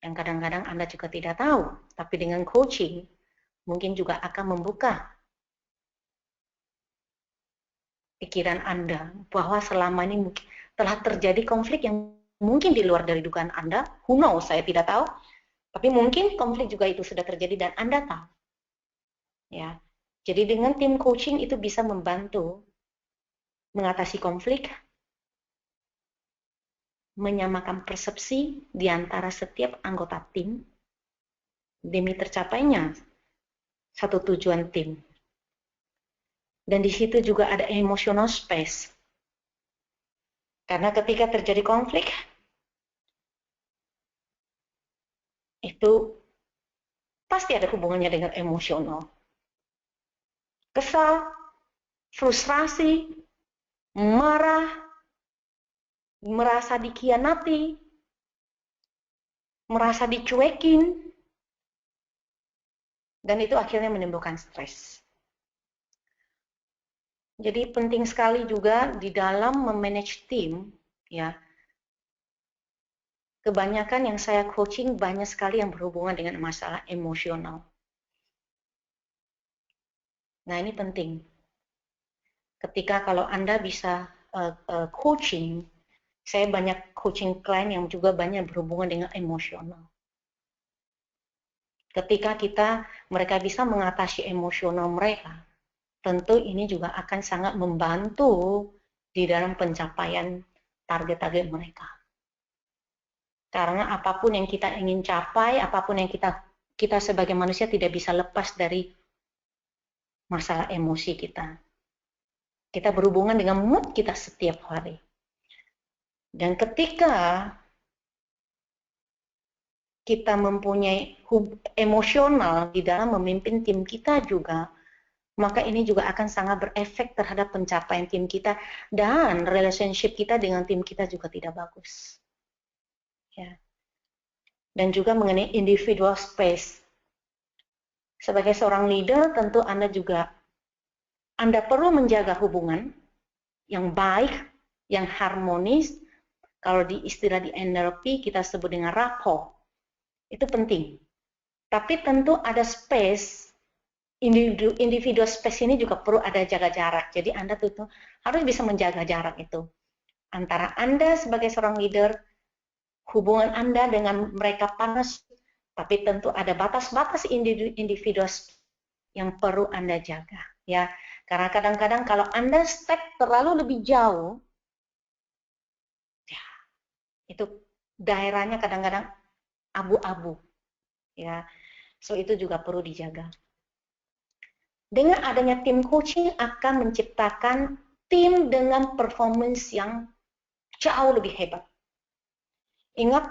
yang kadang-kadang Anda juga tidak tahu, tapi dengan coaching mungkin juga akan membuka pikiran Anda bahwa selama ini mungkin telah terjadi konflik yang mungkin di luar dari dugaan Anda, who knows, saya tidak tahu, tapi mungkin konflik juga itu sudah terjadi dan Anda tahu. Ya. Jadi dengan tim coaching itu bisa membantu mengatasi konflik, menyamakan persepsi di antara setiap anggota tim demi tercapainya satu tujuan tim. Dan di situ juga ada emotional space. Karena ketika terjadi konflik, itu pasti ada hubungannya dengan emosional. Kesal, frustrasi, marah, merasa dikhianati, merasa dicuekin, dan itu akhirnya menimbulkan stres. Jadi penting sekali juga di dalam memanage tim, ya. Kebanyakan yang saya coaching banyak sekali yang berhubungan dengan masalah emosional. Nah, ini penting. Ketika kalau Anda bisa coaching, saya banyak coaching klien yang juga banyak berhubungan dengan emosional. Ketika mereka bisa mengatasi emosional mereka, tentu ini juga akan sangat membantu di dalam pencapaian target-target mereka. Karena apapun yang kita ingin capai, apapun yang kita sebagai manusia tidak bisa lepas dari masalah emosi kita. Kita berhubungan dengan mood kita setiap hari. Dan ketika kita mempunyai emosional di dalam memimpin tim kita juga, maka ini juga akan sangat berefek terhadap pencapaian tim kita dan relationship kita dengan tim kita juga tidak bagus. Ya. Dan juga mengenai individual space. Sebagai seorang leader, tentu Anda perlu menjaga hubungan yang baik, yang harmonis. Kalau di istilah di NLP kita sebut dengan rapport. Itu penting. Tapi tentu ada space. Individual space ini juga perlu ada jaga jarak. Jadi Anda tuh harus bisa menjaga jarak itu. Antara Anda sebagai seorang leader, hubungan Anda dengan mereka panas, tapi tentu ada batas-batas individual yang perlu Anda jaga. Ya, karena kadang-kadang kalau Anda step terlalu lebih jauh, ya, itu daerahnya kadang-kadang abu-abu. Ya, so itu juga perlu dijaga. Dengan adanya tim coaching akan menciptakan tim dengan performance yang jauh lebih hebat. Ingat,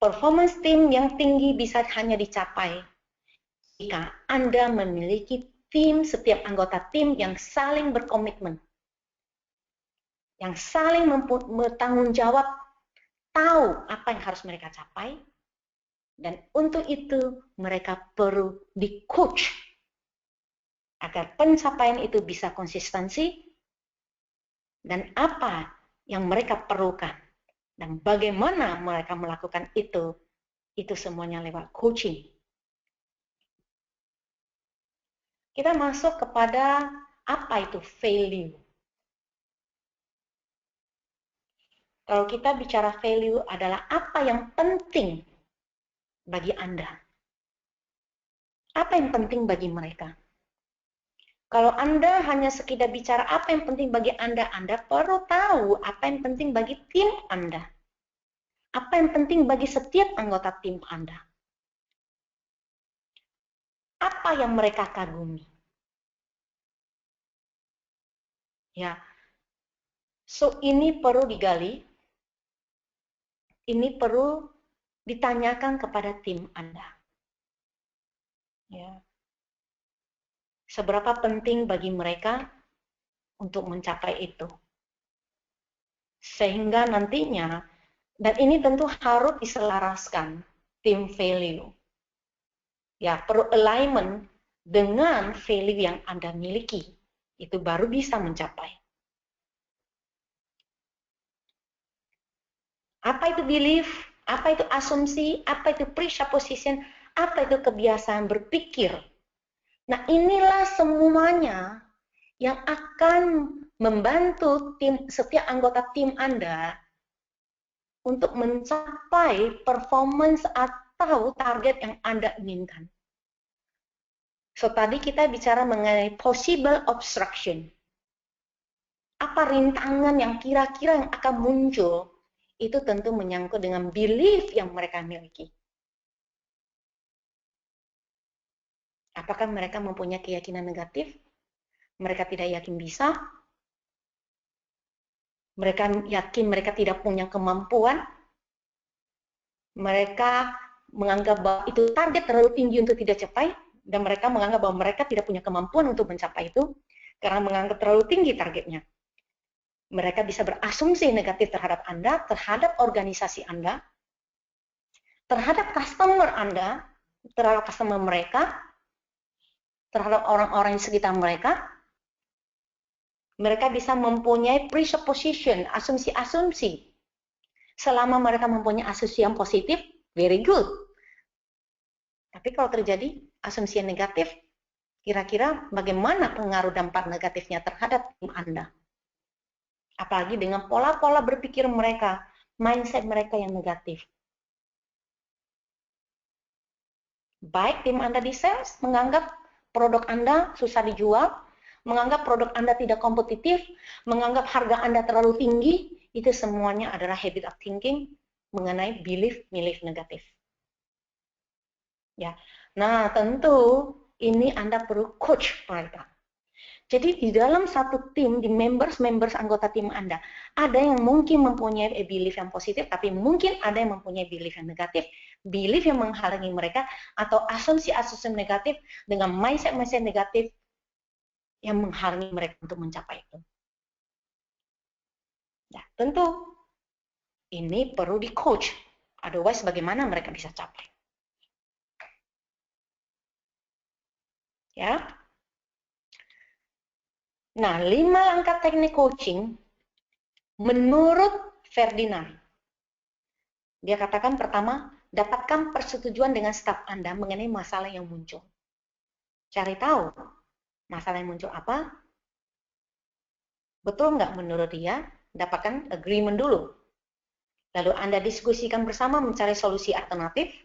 performance tim yang tinggi bisa hanya dicapai jika Anda memiliki tim, setiap anggota tim yang saling berkomitmen, yang saling bertanggung jawab, tahu apa yang harus mereka capai, dan untuk itu mereka perlu di-coach agar pencapaian itu bisa konsistensi dan apa yang mereka perlukan dan bagaimana mereka melakukan itu semuanya lewat coaching. Kita masuk kepada apa itu value. Kalau kita bicara value adalah apa yang penting bagi Anda. Apa yang penting bagi mereka? Kalau Anda hanya sekedar bicara apa yang penting bagi Anda perlu tahu apa yang penting bagi tim Anda. Apa yang penting bagi setiap anggota tim Anda. Apa yang mereka kagumi. Ya. So ini perlu digali. Ini perlu ditanyakan kepada tim Anda. Ya. Seberapa penting bagi mereka untuk mencapai itu. Sehingga nantinya, dan ini tentu harus diselaraskan tim value. Ya, perlu alignment dengan value yang Anda miliki. Itu baru bisa mencapai. Apa itu belief, apa itu asumsi, apa itu presupposition, apa itu kebiasaan berpikir. Nah, inilah semuanya yang akan membantu setiap anggota tim Anda untuk mencapai performance atau target yang Anda inginkan. So, tadi kita bicara mengenai possible obstruction. Apa rintangan yang kira-kira yang akan muncul? Itu tentu menyangkut dengan belief yang mereka miliki. Apakah mereka mempunyai keyakinan negatif? Mereka tidak yakin bisa? Mereka yakin mereka tidak punya kemampuan? Mereka menganggap bahwa itu target terlalu tinggi untuk tidak capai, dan mereka menganggap bahwa mereka tidak punya kemampuan untuk mencapai itu, karena menganggap terlalu tinggi targetnya. Mereka bisa berasumsi negatif terhadap Anda, terhadap organisasi Anda, terhadap customer Anda, terhadap customer mereka, terhadap orang-orang di sekitar mereka. Mereka bisa mempunyai presupposition, asumsi-asumsi. Selama mereka mempunyai asumsi yang positif, very good. Tapi kalau terjadi asumsi yang negatif, kira-kira bagaimana pengaruh dampak negatifnya terhadap tim Anda? Apalagi dengan pola-pola berpikir mereka, mindset mereka yang negatif. Baik tim Anda di sales menganggap produk Anda susah dijual, menganggap produk Anda tidak kompetitif, menganggap harga Anda terlalu tinggi, itu semuanya adalah habit of thinking mengenai belief negatif. Ya. Nah, tentu ini Anda perlu coach mereka. Jadi di dalam satu tim, di members anggota tim Anda, ada yang mungkin mempunyai belief yang positif, tapi mungkin ada yang mempunyai belief yang negatif, belief yang menghalangi mereka, atau asumsi-asumsi negatif dengan mindset-mindset negatif yang menghalangi mereka untuk mencapai itu. Ya, tentu ini perlu di coach, otherwise bagaimana mereka bisa capai. Ya. Nah, 5 langkah teknik coaching menurut Ferdinand. Dia katakan pertama, dapatkan persetujuan dengan staf Anda mengenai masalah yang muncul. Cari tahu masalah yang muncul apa. Betul nggak menurut dia? Dapatkan agreement dulu. Lalu Anda diskusikan bersama mencari solusi alternatif.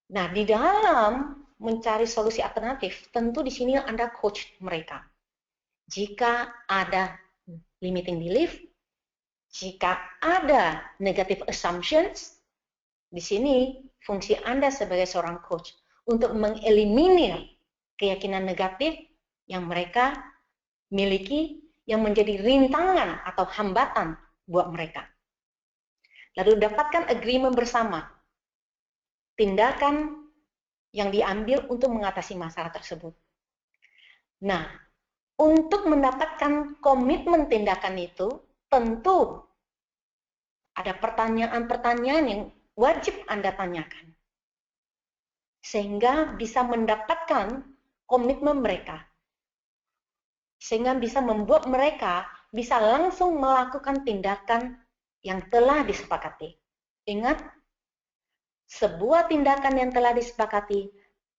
Nah, di dalam mencari solusi alternatif, tentu di sini Anda coach mereka. Jika ada limiting belief, jika ada negative assumptions, di sini fungsi Anda sebagai seorang coach untuk mengeliminir keyakinan negatif yang mereka miliki yang menjadi rintangan atau hambatan buat mereka. Lalu dapatkan agreement bersama, tindakan yang diambil untuk mengatasi masalah tersebut. Nah, untuk mendapatkan komitmen tindakan itu, tentu ada pertanyaan-pertanyaan yang wajib Anda tanyakan. Sehingga bisa mendapatkan komitmen mereka. Sehingga bisa membuat mereka bisa langsung melakukan tindakan yang telah disepakati. Ingat, sebuah tindakan yang telah disepakati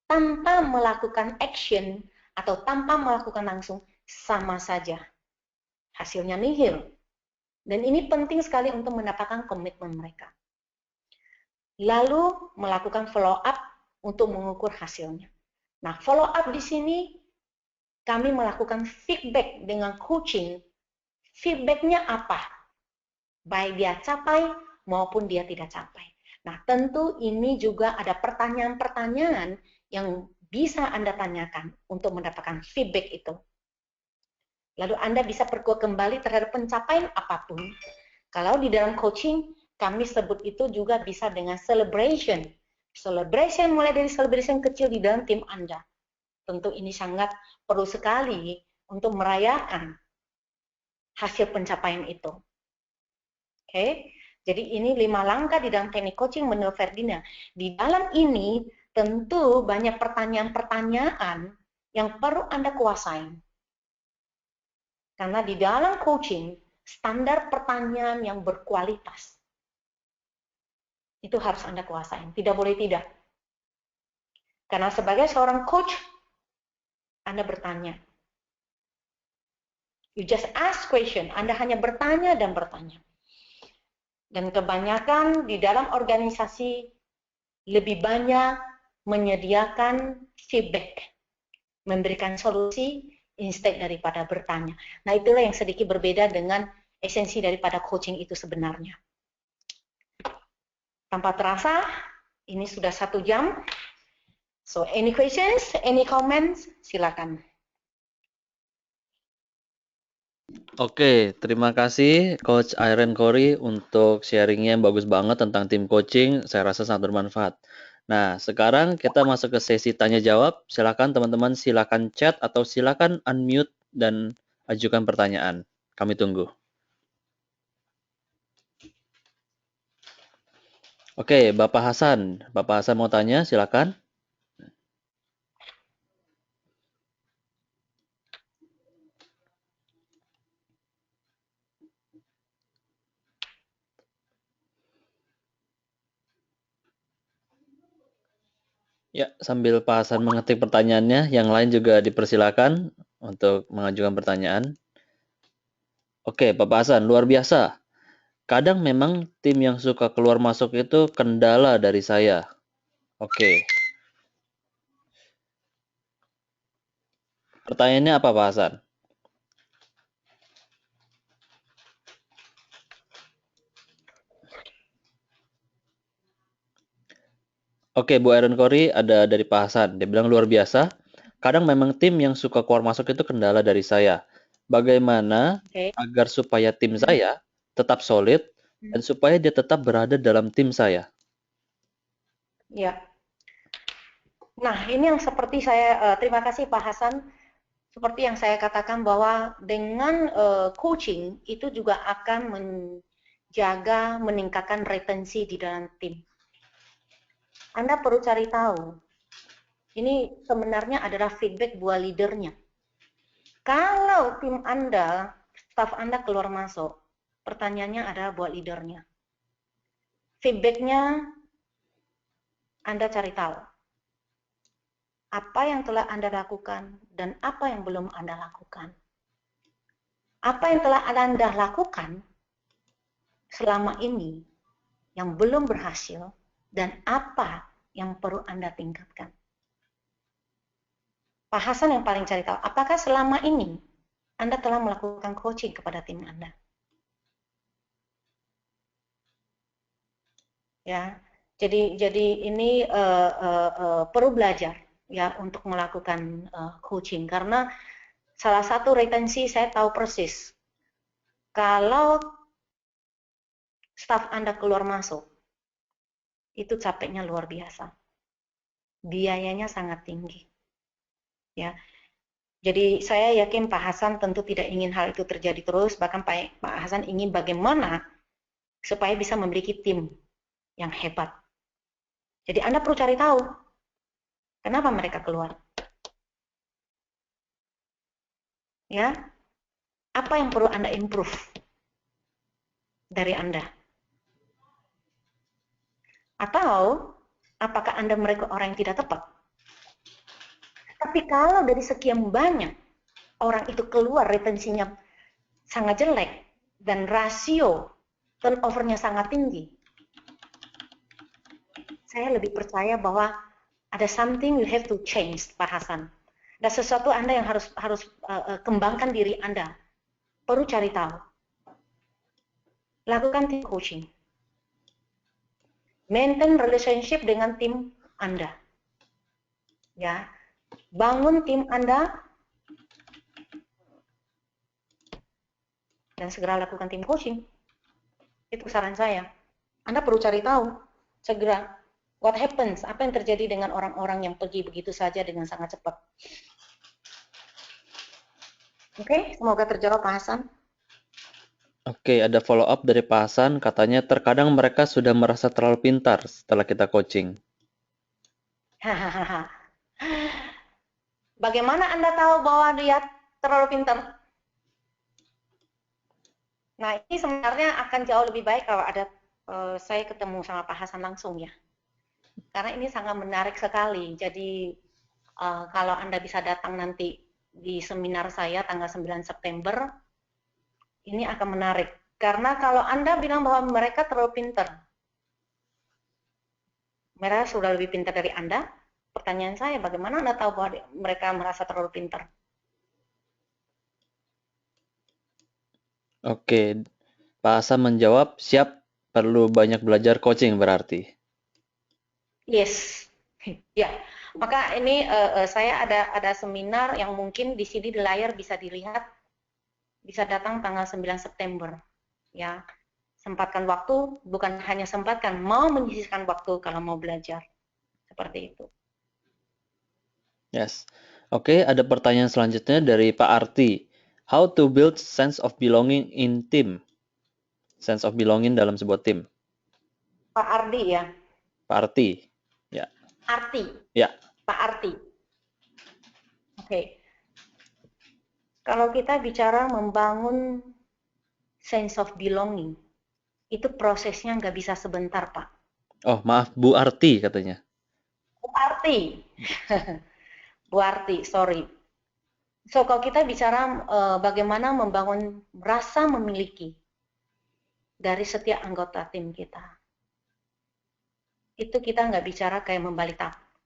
tanpa melakukan action atau tanpa melakukan langsung sama saja. Hasilnya nihil. Dan ini penting sekali untuk mendapatkan komitmen mereka. Lalu melakukan follow up untuk mengukur hasilnya. Nah, follow up di sini kami melakukan feedback dengan coaching. Feedbacknya apa? Baik dia capai maupun dia tidak capai. Nah, tentu ini juga ada pertanyaan-pertanyaan yang bisa Anda tanyakan untuk mendapatkan feedback itu. Lalu Anda bisa berkuat kembali terhadap pencapaian apapun. Kalau di dalam coaching, kami sebut itu juga bisa dengan celebration. Celebration mulai dari celebration kecil di dalam tim Anda. Tentu ini sangat perlu sekali untuk merayakan hasil pencapaian itu. Oke, jadi ini 5 langkah di dalam teknik coaching menurut Ferdinand. Di dalam ini tentu banyak pertanyaan-pertanyaan yang perlu Anda kuasai. Karena di dalam coaching, standar pertanyaan yang berkualitas. Itu harus Anda kuasain, tidak boleh tidak. Karena sebagai seorang coach, Anda bertanya. You just ask question, Anda hanya bertanya dan bertanya. Dan kebanyakan di dalam organisasi lebih banyak menyediakan feedback, memberikan solusi instead daripada bertanya. Nah, itulah yang sedikit berbeda dengan esensi daripada coaching itu sebenarnya. Tanpa terasa, ini sudah 1 jam. So, any questions, any comments, silakan. Oke, terima kasih Coach Irene Corey untuk sharingnya yang bagus banget tentang tim coaching. Saya rasa sangat bermanfaat. Nah, sekarang kita masuk ke sesi tanya jawab. Silakan teman-teman, silakan chat atau silakan unmute dan ajukan pertanyaan. Kami tunggu. Oke, Bapak Hasan. Bapak Hasan mau tanya, silakan. Ya, sambil Pak Hasan mengetik pertanyaannya, yang lain juga dipersilakan untuk mengajukan pertanyaan. Oke, Bapak Hasan, luar biasa. Kadang memang tim yang suka keluar masuk itu kendala dari saya. Oke. Pertanyaannya apa, Pak Hasan? Oke, Bu Erin Kori ada dari Pak Hasan. Dia bilang luar biasa. Kadang memang tim yang suka keluar masuk itu kendala dari saya. Bagaimana agar supaya tim saya tetap solid dan supaya dia tetap berada dalam tim saya? Ya. Nah, ini yang seperti saya, terima kasih Pak Hasan. Seperti yang saya katakan bahwa dengan coaching itu juga akan menjaga, meningkatkan retensi di dalam tim. Anda perlu cari tahu, ini sebenarnya adalah feedback buat leadernya. Kalau tim Anda, staff Anda keluar masuk, pertanyaannya adalah buat leadernya. Feedbacknya Anda cari tahu. Apa yang telah Anda lakukan dan apa yang belum Anda lakukan. Apa yang telah Anda lakukan selama ini yang belum berhasil dan apa yang perlu Anda tingkatkan. Pak Hasan yang paling cari tahu, apakah selama ini Anda telah melakukan coaching kepada tim Anda? Ya, jadi ini perlu belajar ya untuk melakukan coaching karena salah satu retensi saya tahu persis. Kalau staf Anda keluar masuk, itu capeknya luar biasa. Biayanya sangat tinggi. Ya. Jadi saya yakin Pak Hasan tentu tidak ingin hal itu terjadi terus, bahkan Pak Hasan ingin bagaimana supaya bisa memiliki tim yang hebat. Jadi Anda perlu cari tahu, kenapa mereka keluar. Ya, apa yang perlu Anda improve dari Anda? Atau apakah Anda mereka orang yang tidak tepat? Tapi kalau dari sekian banyak orang itu keluar retensinya sangat jelek dan rasio turnover-nya sangat tinggi, saya lebih percaya bahwa ada something you have to change, Pak Hasan. Ada sesuatu Anda yang harus kembangkan diri Anda. Perlu cari tahu. Lakukan tim coaching. Maintain relationship dengan tim Anda. Ya. Bangun tim Anda dan segera lakukan tim coaching. Itu saran saya. Anda perlu cari tahu segera what happens, apa yang terjadi dengan orang-orang yang pergi begitu saja dengan sangat cepat. Oke, semoga terjawab Pak Hasan. Oke, ada follow up dari Pak Hasan. Katanya terkadang mereka sudah merasa terlalu pintar setelah kita coaching. Hahaha. Bagaimana Anda tahu bahwa dia terlalu pintar? Nah, ini sebenarnya akan jauh lebih baik kalau ada saya ketemu sama Pak Hasan langsung ya. Karena ini sangat menarik sekali. Jadi kalau Anda bisa datang nanti di seminar saya tanggal 9 September, ini akan menarik. Karena kalau Anda bilang bahwa mereka terlalu pintar, mereka sudah lebih pintar dari Anda, pertanyaan saya, bagaimana Anda tahu bahwa mereka merasa terlalu pintar? Oke, Pak Hasan menjawab, siap, perlu banyak belajar coaching berarti. Yes, ya. Maka ini saya ada seminar yang mungkin di sini di layar bisa dilihat, bisa datang tanggal 9 September. Ya, sempatkan waktu, bukan hanya sempatkan, mau menyisihkan waktu kalau mau belajar. Seperti itu. Yes. Oke, ada pertanyaan selanjutnya dari Pak Arti. How to build sense of belonging in team? Sense of belonging dalam sebuah tim. Pak Ardi ya. Pak Arti. Ya. Arti. Ya. Pak Arti. Oke. Kalau kita bicara membangun sense of belonging, itu prosesnya nggak bisa sebentar, Pak. Oh, maaf, Bu Arti katanya. Bu Arti. Bu Arti, sorry. So, kalau kita bicara bagaimana membangun rasa memiliki dari setiap anggota tim kita, itu kita nggak bicara kayak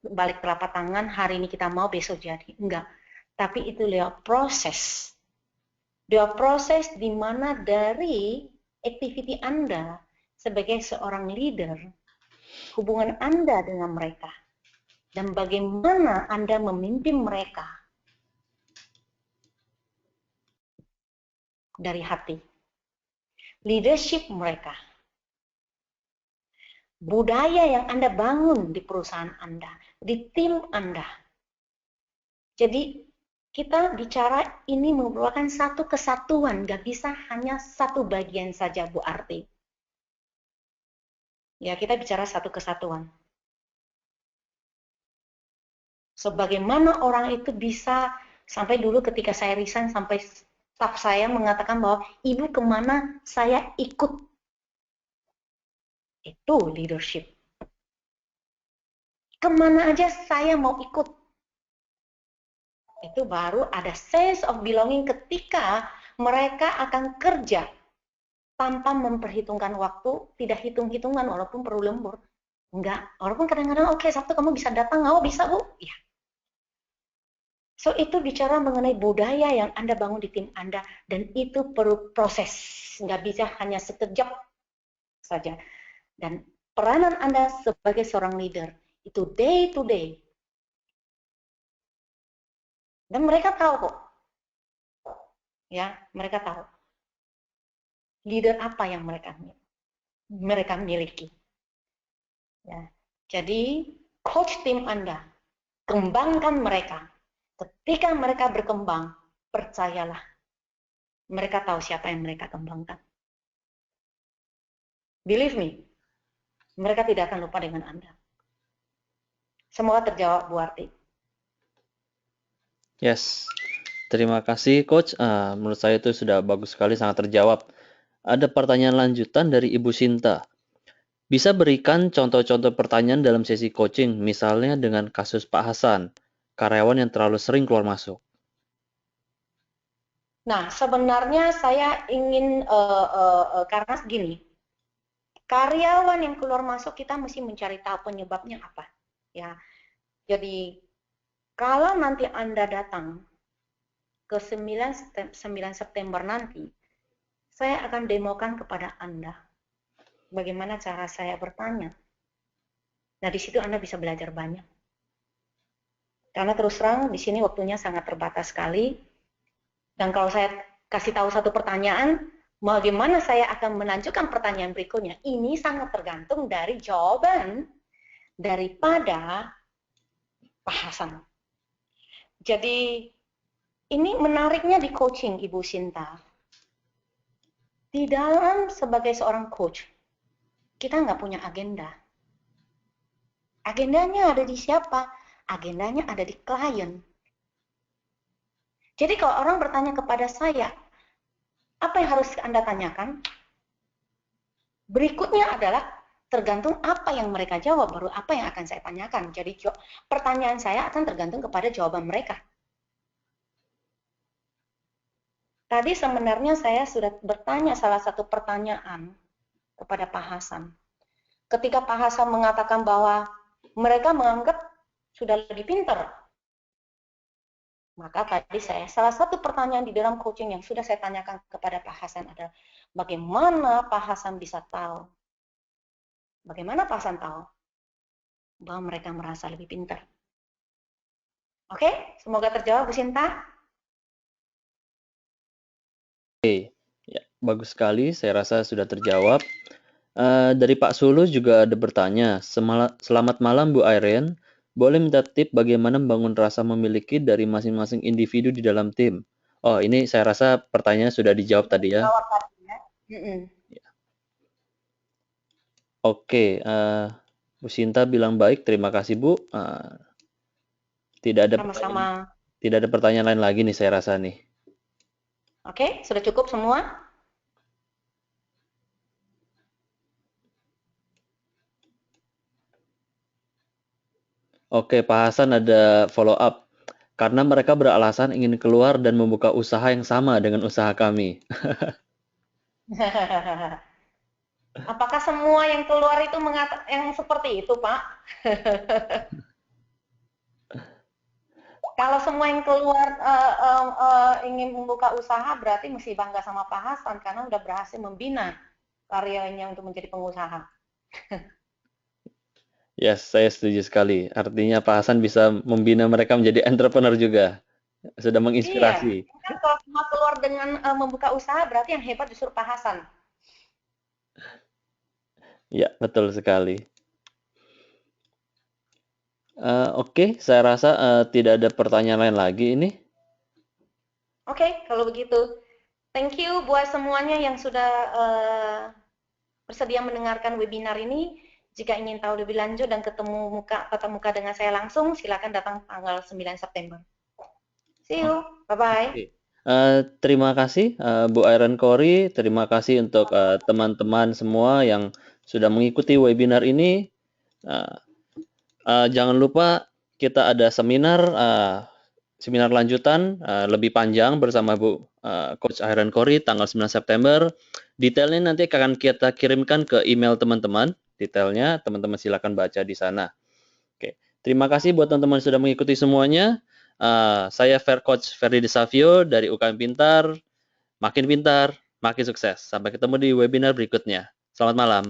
balik telapak tangan, hari ini kita mau, besok jadi. Enggak. Tapi itu lewat proses. Lewat proses di mana dari activity Anda sebagai seorang leader, hubungan Anda dengan mereka, dan bagaimana Anda memimpin mereka dari hati. Leadership mereka. Budaya yang Anda bangun di perusahaan Anda, di tim Anda. Jadi kita bicara ini merupakan satu kesatuan, nggak bisa hanya satu bagian saja, Bu Arti. Ya, kita bicara satu kesatuan. Sebagaimana orang itu bisa, sampai dulu ketika saya resign, sampai staff saya mengatakan bahwa ibu kemana saya ikut. Itu leadership. Kemana aja saya mau ikut. Itu baru ada sense of belonging ketika mereka akan kerja tanpa memperhitungkan waktu, tidak hitung-hitungan walaupun perlu lembur. Enggak, walaupun kadang-kadang oke, Sabtu kamu bisa datang, oh bisa Bu. Ya. So itu bicara mengenai budaya yang Anda bangun di tim Anda dan itu perlu proses. Nggak bisa hanya sekejap saja. Dan peranan Anda sebagai seorang leader itu day to day. Dan mereka tahu kok. Ya, mereka tahu. Leader apa yang mereka miliki. Ya. Jadi, coach tim Anda, kembangkan mereka. Ketika mereka berkembang, percayalah, mereka tahu siapa yang mereka kembangkan. Believe me, mereka tidak akan lupa dengan Anda. Semoga terjawab, Bu Arti. Yes. Terima kasih, Coach. Menurut saya itu sudah bagus sekali, sangat terjawab. Ada pertanyaan lanjutan dari Ibu Sinta. Bisa berikan contoh-contoh pertanyaan dalam sesi coaching, misalnya dengan kasus Pak Hasan, karyawan yang terlalu sering keluar masuk. Nah, sebenarnya saya ingin, karena segini, karyawan yang keluar masuk kita mesti mencari tahu penyebabnya apa. Ya, jadi kalau nanti Anda datang ke 9 September nanti, saya akan demokan kepada Anda bagaimana cara saya bertanya. Nah, di situ Anda bisa belajar banyak. Karena terus terang di sini waktunya sangat terbatas sekali. Dan kalau saya kasih tahu satu pertanyaan, bagaimana saya akan melanjutkan pertanyaan berikutnya? Ini sangat tergantung dari jawaban daripada Pak Hasan. Jadi ini menariknya di coaching, Ibu Sinta. Di dalam sebagai seorang coach, kita nggak punya agenda. Agendanya ada di siapa? Agendanya ada di klien. Jadi kalau orang bertanya kepada saya, Apa yang harus Anda tanyakan? Berikutnya adalah tergantung apa yang mereka jawab, baru apa yang akan saya tanyakan. Jadi pertanyaan saya akan tergantung kepada jawaban mereka. Tadi sebenarnya saya sudah bertanya salah satu pertanyaan kepada Pak Hasan. Ketika Pak Hasan mengatakan bahwa mereka menganggap sudah lebih pintar, maka tadi salah satu pertanyaan di dalam coaching yang sudah saya tanyakan kepada Pak Hasan adalah bagaimana Pak Hasan bisa tahu? Bagaimana Pak Hasan tahu bahwa mereka merasa lebih pintar? Oke, semoga terjawab Bu Sinta. Oke, ya, bagus sekali. Saya rasa sudah terjawab. Dari Pak Sulu juga ada bertanya, selamat malam Bu Irene, boleh minta tip bagaimana membangun rasa memiliki dari masing-masing individu di dalam tim? Oh, ini saya rasa pertanyaan sudah dijawab tadi ya. Jawab tadi ya. Oke, Bu Sinta bilang baik, terima kasih Bu. Tidak ada Sama-sama. tidak ada pertanyaan lain lagi nih saya rasa nih. Oke, sudah cukup semua? Oke, Pak Hasan ada follow up. Karena mereka beralasan ingin keluar dan membuka usaha yang sama dengan usaha kami. Apakah semua yang keluar itu yang seperti itu, Pak? Kalau semua yang keluar ingin membuka usaha, berarti mesti bangga sama Pak Hasan karena udah berhasil membina karyanya untuk menjadi pengusaha. Yes, saya setuju sekali. Artinya Pak Hasan bisa membina mereka menjadi entrepreneur juga. Sudah Iya, menginspirasi. kan kalau semua keluar dengan membuka usaha, berarti yang hebat justru Pak Hasan. Ya, betul sekali. Oke, saya rasa tidak ada pertanyaan lain lagi ini. Oke, kalau begitu. Thank you buat semuanya yang sudah bersedia mendengarkan webinar ini. Jika ingin tahu lebih lanjut dan tatap muka dengan saya langsung, silakan datang tanggal 9 September. See you. Bye-bye. Terima kasih Bu Irene Kori. Terima kasih untuk teman-teman semua yang sudah mengikuti webinar ini. Jangan lupa kita ada seminar lanjutan lebih panjang bersama Bu Coach Irene Kori tanggal 9 September. Detailnya nanti akan kita kirimkan ke email teman-teman. Detailnya teman-teman silakan baca di sana. Oke, terima kasih buat teman-teman yang sudah mengikuti semuanya. Saya Coach Ferdi Desavio dari UKM Pintar. Makin pintar, makin sukses. Sampai ketemu di webinar berikutnya. Selamat malam.